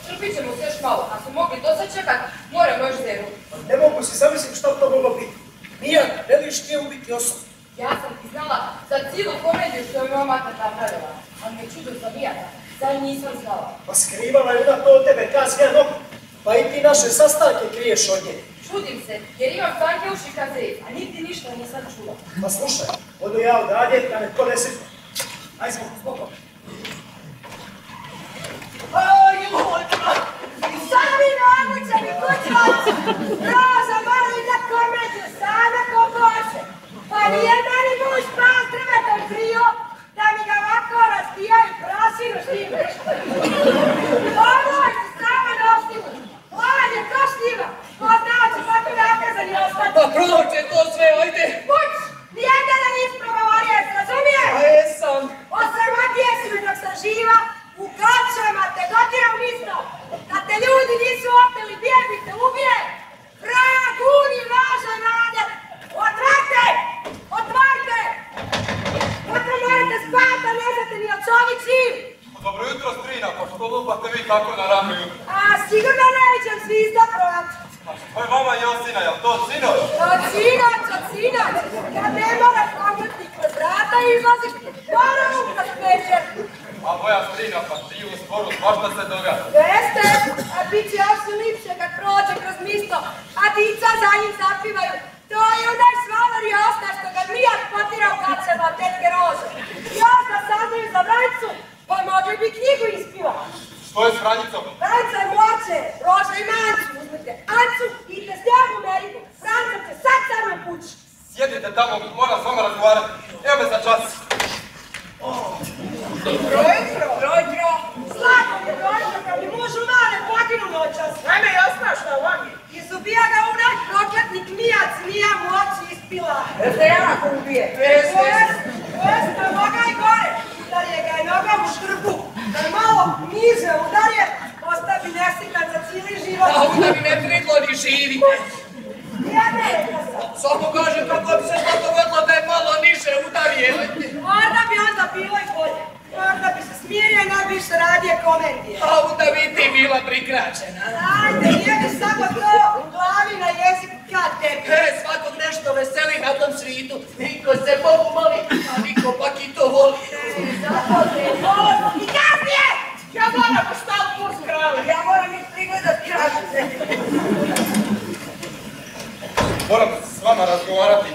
Trpit ćemo se još malo, ako smo mogli to sačekat, moramo još zeru. Ne mogu si zamisliti šta bi to moglo biti. Mija, veliš nije ubiti osobu. Ja sam ti znala za cijelu komediju što je moja mater napravila, ali me čudo zabijata, zar nisam znala. Pa skrivala je ona to od tebe, kazi ja nogu. Pa i ti naše sastanke kriješ od nje. Čudim se, jer imam tanke uši kad zez, a nigdje ništa nisam čula. Pa slušaj, odu ja odradje, da me to ne sjetno. Aj zbog. Oj, Lutra! Sami moguće mi kućvac! Roza, moram da komediju sada ko Bože! Pa nije meni muž pao tremetom krio da mi ga ovako razbijaju prasinu s tim nešto. Ovo je samo nostivo! On je to štiva! Ko znači kako nakazani ostati? Pa proće to sve, ajde! Kuć! Nijedan da nis progovorio, razumiješ? A jesam! Osramotije si mi dok sam živa, u kačama te dotiram isto, da te ljudi nisu opeli, bije bi te ubije! Vraguni važa nade! Otvarite! Otvarite! Kako morate spati, a ne znate ni od čovjek živ! Dobro jutro, strina, pa što lupate vi tako na rano jutro? A sigurno nećem zvizda provat. To je vama Josina, jel to sinoć? Od sinoć! Kad ne mora pogledati kroz vrata i izlazim, moram kroz večer. A moja strina, pa ti u sporu, svašta se događa. Jeste, a bit će još lipše kad prođe kroz misto, a dica za njim zapivaju. To je onaj svalar i Osta što ga Mijak potira u kacama od tetke Rože. I Osta saznaju za Vranjcu, pa mogli bi knjigu ispiva. Što je s Vranjicom? Vranjca je moće, Roža ima Ancu, uzmite Ancu i idete s njom u Ameriku. Vranjca će sad sa mnom kući. Sjedite tamo, moram s vama razgovarati. Evo me za čas. Brojtro! Slatko je Brojtro, kad mi muž umane poginu noćas. Ajme, jasno šta vam je. Izubija ga unak prokletnik Mijac, Mija mu oči ispila. Jeste Jana ko ubije? Jeste, noga i gore. Udarje ga je nogom u štrbu. Da je malo niže udarje, ostavi nesikan za cijeli život. A onda mi ne pridlo ni živi. Ja ne rekla sam. Samo kažem kako bi se što dogodilo da je malo niže udarje. Možda bi onda bilo i bolje. Možda bi se smirio i ne bi više radije komedije. A onda bi ti bila prikraćena. Ajde, nije mi samo to u glavi na jezik kad tebi. Svakog nešto veseli na tom svijetu. Niko se Bogu moli, a niko pak i to voli. Zato te volim. I kasnije! Ja moram postaviti kurs krave. Ja moram ih prigledat kravice. Moram s vama razgovarati.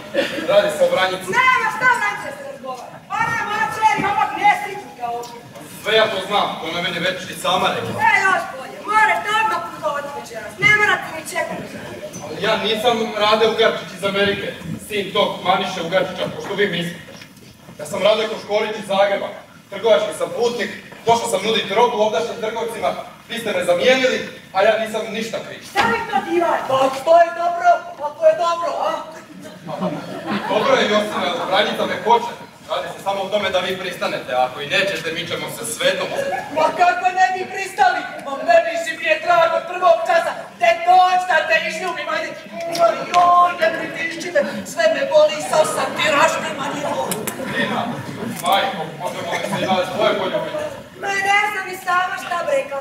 Radi se o Vranjici. Nema šta Vranjice se razgovara. Ona mačer i ovog nesretnika ovdje. Sve ja to znam, to me meni već i sama rekla. Još bolje. Morate odmah putovati večeras. Ne morate mi čekati. Ali ja nisam Rade Ugarčić iz Amerike, sin tog Maniše Ugarčića, ko što vi mislite. Ja sam Rade Koškorić iz Zagreba, trgovački sam putnik, došao sam nuditi robu ovdašnjim trgovcima, vi ste me zamijenili, a ja nisam ništa kriv. Šta mi to divate? Pa to je dobro, a? Dobro je Josina, Vranjica me hoće. Radi se samo o tome da vi pristanete, a ako i nećete, mi ćemo se svetom uzeti. Ma kako ne bi pristali? Ma meni si prije drago prvog časa. Te doć da te izljubim, ajde. Joj, ne pritišći me, sve me boli, sav sam ti rašni manjivoj. Lina, majko, možemo li se i dalje svoje poljubiti? Ma ne znam i sama šta bi rekla.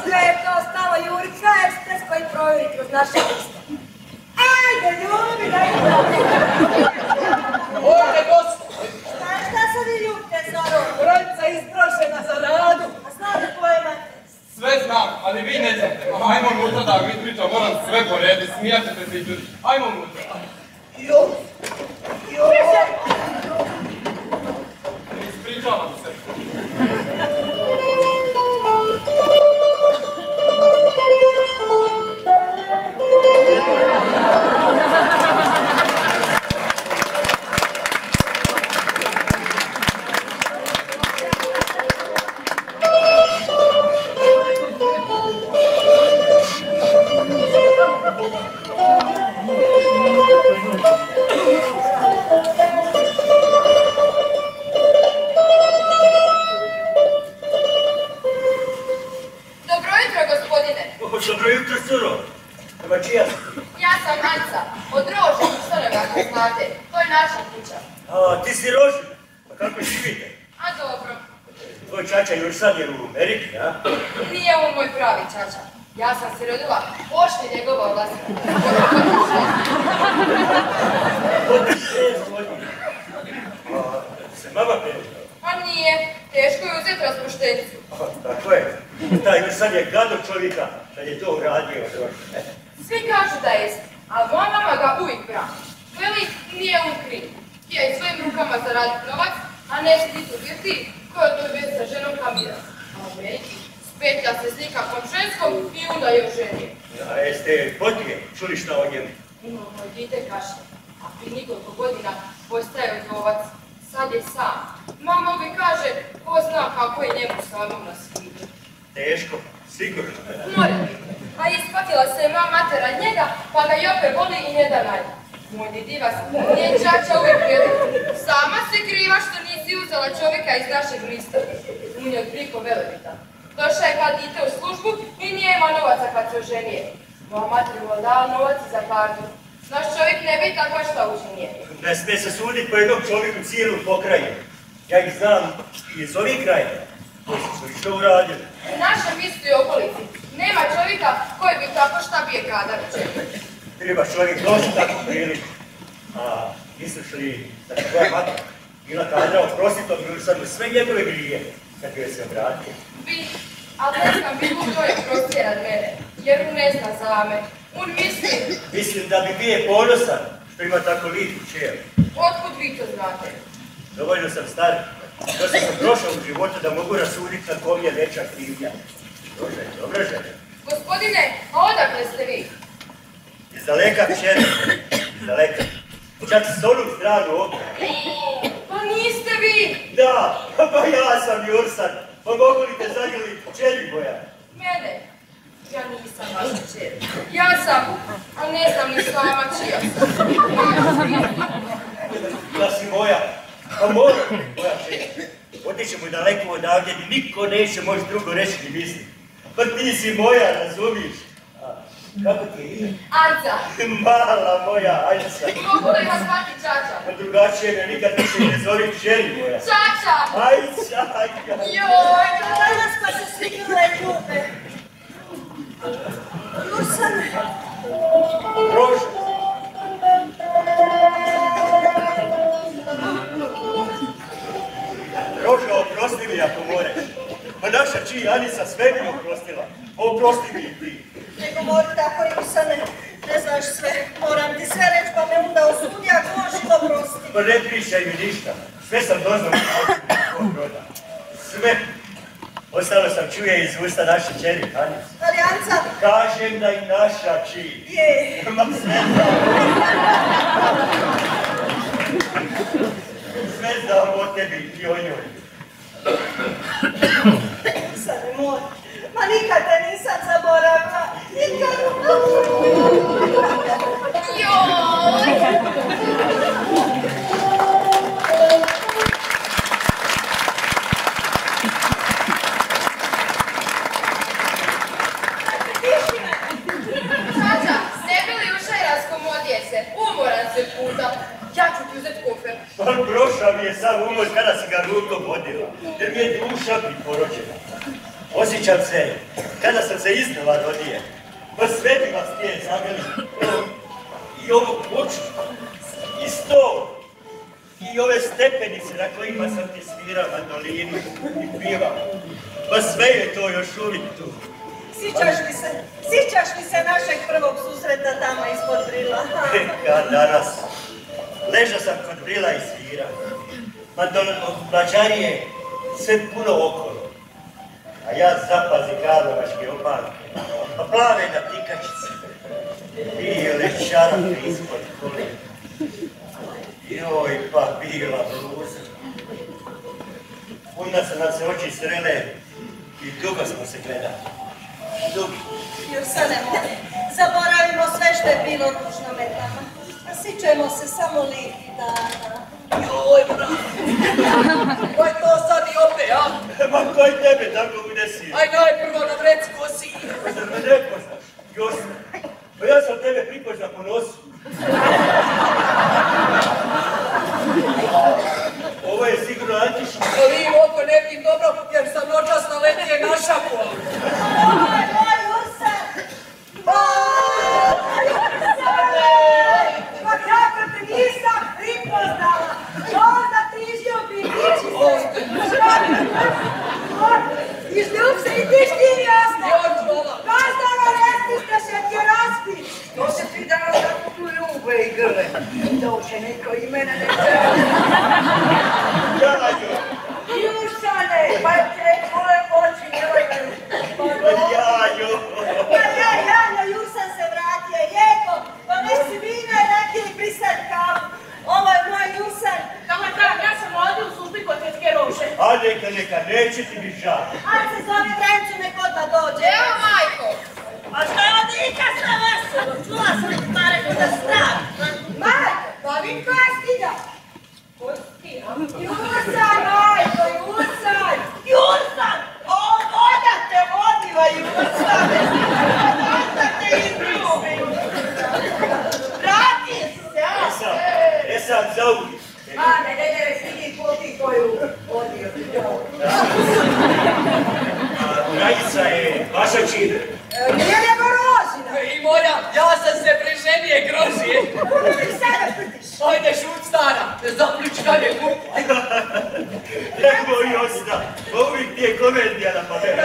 Sve je to ostalo Jurica Ekspres koji provjeri kroz naše liste. Ajde, ljubi, da idemo. Ovdje gospod. Šta sad i ljubite, Zoro? Vranjica istrošena za radu. A znate koje imate? Sve znam, ali vi ne znate. Ajmo unutra da vam ispričam, moram sve po redu, smijat ćete se i čuti. Ajmo unutra. Ispričavam se. Dobro jutro, Suro. Dobar čija si? Ja sam Anca, od Rože, što ne kako znate, to je naša kuća. A, ti si Rožin. Pa kako živite? A dobro. tvoj čača Jursan je u Ameriki, a? Nije on moj pravi čača. Ja sam se rodila pošli njegova vlasnika. Od 6 godina. A se mama penila? A nije, teško je uzeti raspuštenicu. Tako je. Taj Jursan je gado čovjeka kad je to uradio. Svi kažu da jest, ali moja mama ga uvijek brani. Veli, nije on kriv. Ja i svojim rukama zaradim novac, a ne sidi tu birti koja to je sa ženom Kamira. A u Ameriki spetlja se s nikakvom ženskom i onda je oženio. A jeste potije, čuli šta o njemu? Imao moj dite kašlje, a prije nekoliko godina postaje odlovac. Sad je sam. Mama uvijek kaže, ko zna kako je njemu samom na svijetu. Teško, sigurno. Mora biti. A ispatila se je moja mater od njega, pa ga i opet voli i ne da najde. Moj didivac, nije čača uvijek veli. Sama si kriva što nisi uzela čovjeka iz našeg lista. On je od priko Velebita. Došao je kad dite u službu i nije ima novaca kad se oženije. Moja mater mu dala novac za pardu. Naš čovjek ne bi tako šta učinije. Ne smije se suditi po jednom čovjeku cijelu pokrajinu. Ja ih znam iz ovih krajeva. Koji su što uradili. U našem mjestu i okolici nema čovjeka koji bi tako šta bije Kadaviće. Treba čovjek doći takvu priliku. A misliš li da je tvoja matka bila kadra oprostiti od Jursanu sve njegove grije kad joj se obratio? Bi, ali ne znam bi mu to je prostjeran mene, jer on ne zna za me. On misli... Mislim da bi bio ponosan što ima tako lijepu čer. Otkud vi to znate? Dovoljno sam star. Dosta sam prošao u životu da mogu rasuditi na kom je veća krivnja. Dobra žena. Gospodine, a odakle ste vi? Iz daleka kćeri. Iz daleka. Čak s onu stranu ovdje. Pa niste vi! Da, pa ja sam Jursan. Pa mogu li te zagrliti kćeri moja? Mene? Ja nisam vaša čer. Ja sam, a ne znam ni sama čija sam. Da si moja. Pa mora biti moja čer. Otićemo daleko odavdje i niko neće moći drugo reći ni misli. Pa ti si moja, razumiješ? Kako ti je ime? Anca. Mala moja Anca. Mogu li vas zvati čača? Pa drugačije me nikad više ne zove kćeri moja. Čača! Ajca, Joj! Danas pa se svi grle ljube. Jursan. Prošao. Roža, oprosti mi ako moreš. Pa naša čiji Anica sve mi oprostila. Oprosti mi i ti. Ne govori tako, Jursane. Ne znaš sve. Moram ti sve reći pa me onda osudi ako možeš oprosti. Pa ne pričaj mi ništa. Sve sam doznao od roda. Sve. Ostalo sam čuje iz usta naše čeri, Anice. Ali Anca... Kažem da i naša čiji. Je. Ma sve znam. Sve znam o tebi i o njoj. Jursane moj. Ma nikad te nisam zaboravila. Nikad. Joj! Čača, ne bi li ušaj raskomodije se? Umoran se puta. Ja ću ti uzeti kufer. Pa prošao mi je sam umor kada si ga rukom vodila, jer mi je duša priporođena. Osjećam se, kada sam se iznova rodije, pa sve bi vas tije zagrli. I ovo poču, i stol, i ove stepenice na kojima sam ti svirao mandolinu i pivao. Pa sve je to još uvijek tu. Sjećaš li se našeg prvog susreta tamo ispod Brila? Kad danas, ležao sam kod Brila i svirao. Mađarije sve puno okolo. A ja zapazi karlovačke opalke, a plave na pikačice. Bile čarape ispod kolijena. Joj, pa bila bluza. Onda se nam se oči srele i dugo smo se gledali. Dugo. Jursane moj, zaboravimo sve što je bilo ružno med nama. A sjećajmo se samo lijepih dana. Joj, bravo. Ko je to sad i opet, a? Ma koji tebe tako udesi? Aj najprvo nam reci ko si. Zar me ne poznaš? Josip. Pa ja sam tebe pripoznao po nosu. Ovo je sigurno Antiša. Ali oko ne vidim dobro, jer grle. Doće neko i mene ne žele. Jajo! Jursane, pa te tvoje oči ne vajaju. Jajo! Ja, Jursan se vratio, lijepo. Donesi vino i nakili prisad kavu. Ovo je moj Jursan. Tamo tak, ja sam ovdje u službi kod tetke Rože. A neka, neće ti biti žal. Aj se zove Vrencu, nek odmah dođe. Evo, majko! A što je ovdje ikasno veselo? Čula sam ti pare kod da strah. Majko, pa vidi koja stiga. Jursan, majko, Jursan! Jursan! O, voda te vodiva, Jursan! Voda te izljubi! Vrati se, a? Sad zauvijek. Ne, stigi poti koju vodio. Dragica je vaša čina. Nije nego Rozina. I moja, ja sam se preženije grožije. Ti sada prtiš. Ajde, šut stara, ne zapljučkanje kupa. Nemoj Josina, uvijek ti je komedija na pametu.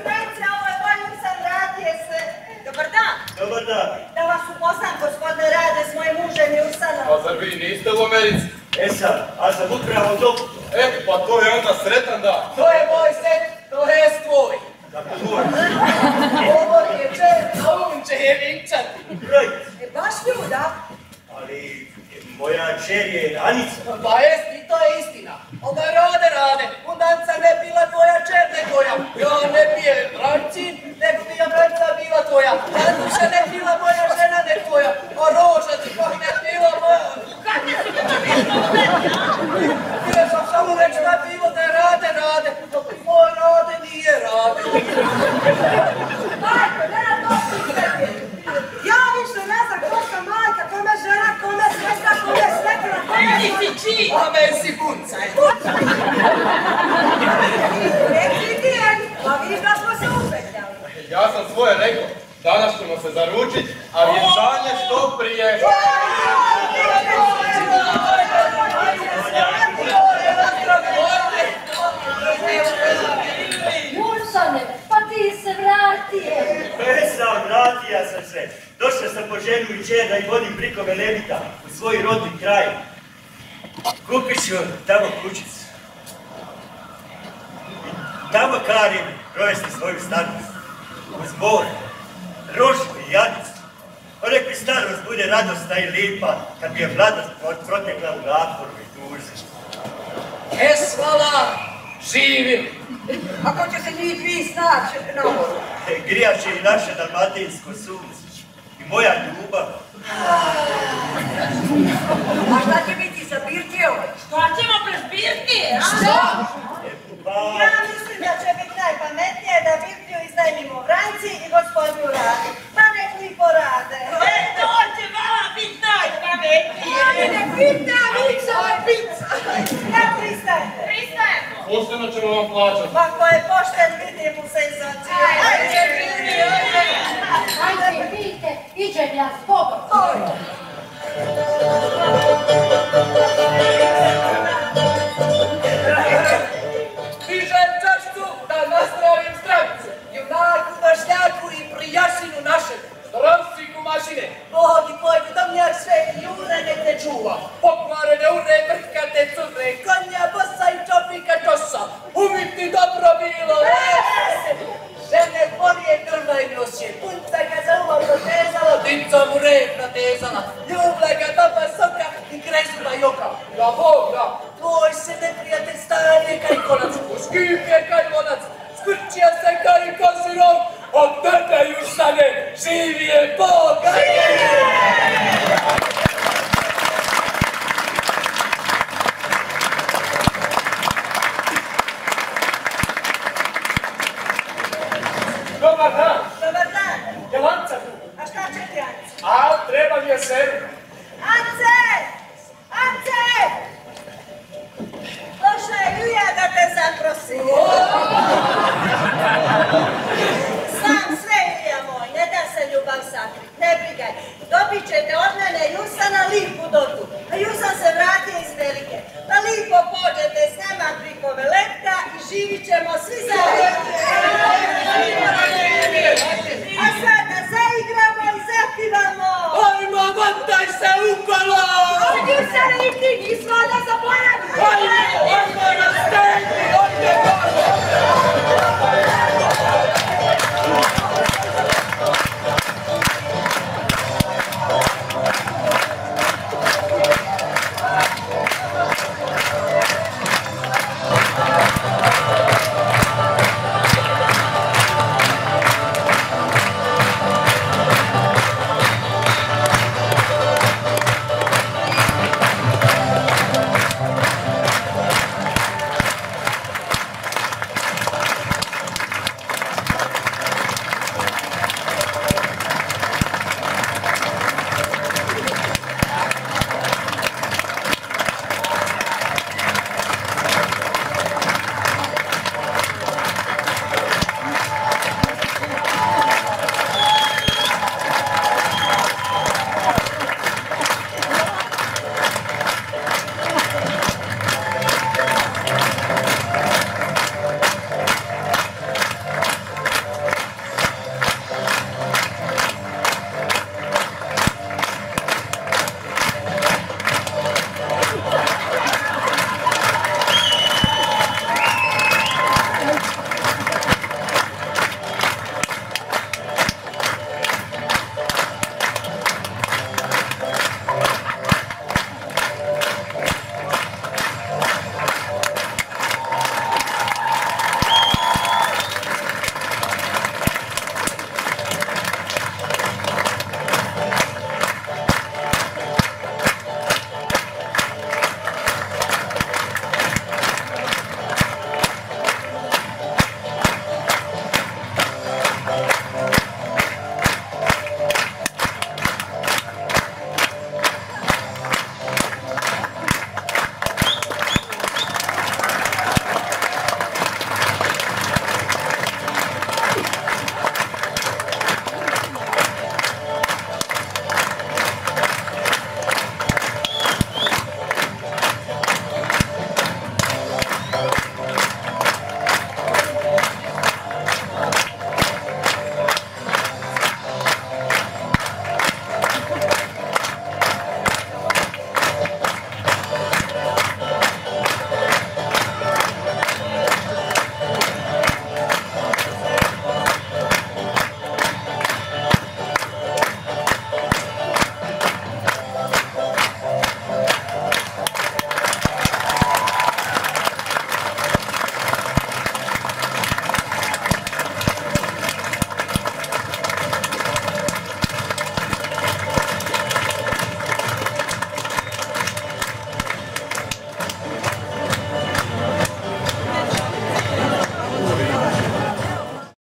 Vrenca, ovo je moj Jursan, vratije se. Dobar dan. Dobar dan. Da vas upoznam, gospodine Rade, s mojim mužem Jursanom. Pa zar vi niste u Americi? Sad, a sam upravo dok. Pa to je onda sretan dan. To je moj set, to je tvoj. Kako tvoj? Ovo je čer, a on će je vinčati. Dragica. Baš ljuda. Ali moja čer je Anica. Pa jest, i to je istina. Onda Rade, undanca ne bila tvoja čer, nego ja. Ja ne bije Brancin, nek bija Branca bila tvoja. Anduša ne bila moja žena, ne tvoja. A Roža ti pak ne bila moja. Htio sam samo reći da je bilo da je Rade, dok moj Rade nije Rade. Majko, ne na to pitanje. Ja više ne znam ko sam majka, kome žena, kome sestra, kome svekra, kome Ti A men si buncaj. Pa vidiš da smo se upetljali. Ja sam svoje rekao. Danas ćemo se zaručit, a vjenčanje što prije. Jursane, pa ti se vratije. Vratija sam se. Došao sam po ženu i čer da ih vodim priko Velebita u svoj rodni kraj. Kupit ću tamo kućicu. Tamo karim provesti svoju starost. Uz more, Rožu i Janicu. Nek mi starost bude radosna i lipa, kad mi je mladost protekla u naporu i tuži. Hvala, živim. Ako će se njih vi snaći na moru. Grijače i naše dalmatinsko sunce. I moja ljubav. A šta će biti sa Birtijom? Šta ćemo bez Birtije, a? Šta? Ja mislim da će biti najpametnije da Birtiju iznajmimo Vranci i gospodinu Radi. Pa nek mi porade. To će vala biti najpametnije. Ne pita, Vica, pizza. Ja pristajete. Pristajemo. Pošteno ćemo vam plaćati. Pa ko je pošten, vidi mu senzaciju. Ajde, Birtiju, Ajde, vidite, iđem ja s Bogom. Dižem čašću da nazdravim zdravice, junaku, vašnjaku i prijašinu našeg, zdravstviku mašine. Bog i tvoj gudomnjak sve jure ne te čuva, pokvarene ure, vrtkate cure, konja, bosa i čopika čosa, uvijek ti dobro bilo, žene bolje grla i nosje, punca ga za uva protezala, dincom u rep natezala, ljuble ga do pasoka i krezuva joka. Ja Boga, tvoj se neprijatelj stanje kaj konac, skip je kaj vonac, skrčija se kaj kozirom, od tebe Jursane, živi je Boga! Dobar dan. Dobar dan. Je Lanca tu? A šta će ti, Ance? A, treba mi je seru. Ance! Ance! Došla je Ljuja da te zaprosi.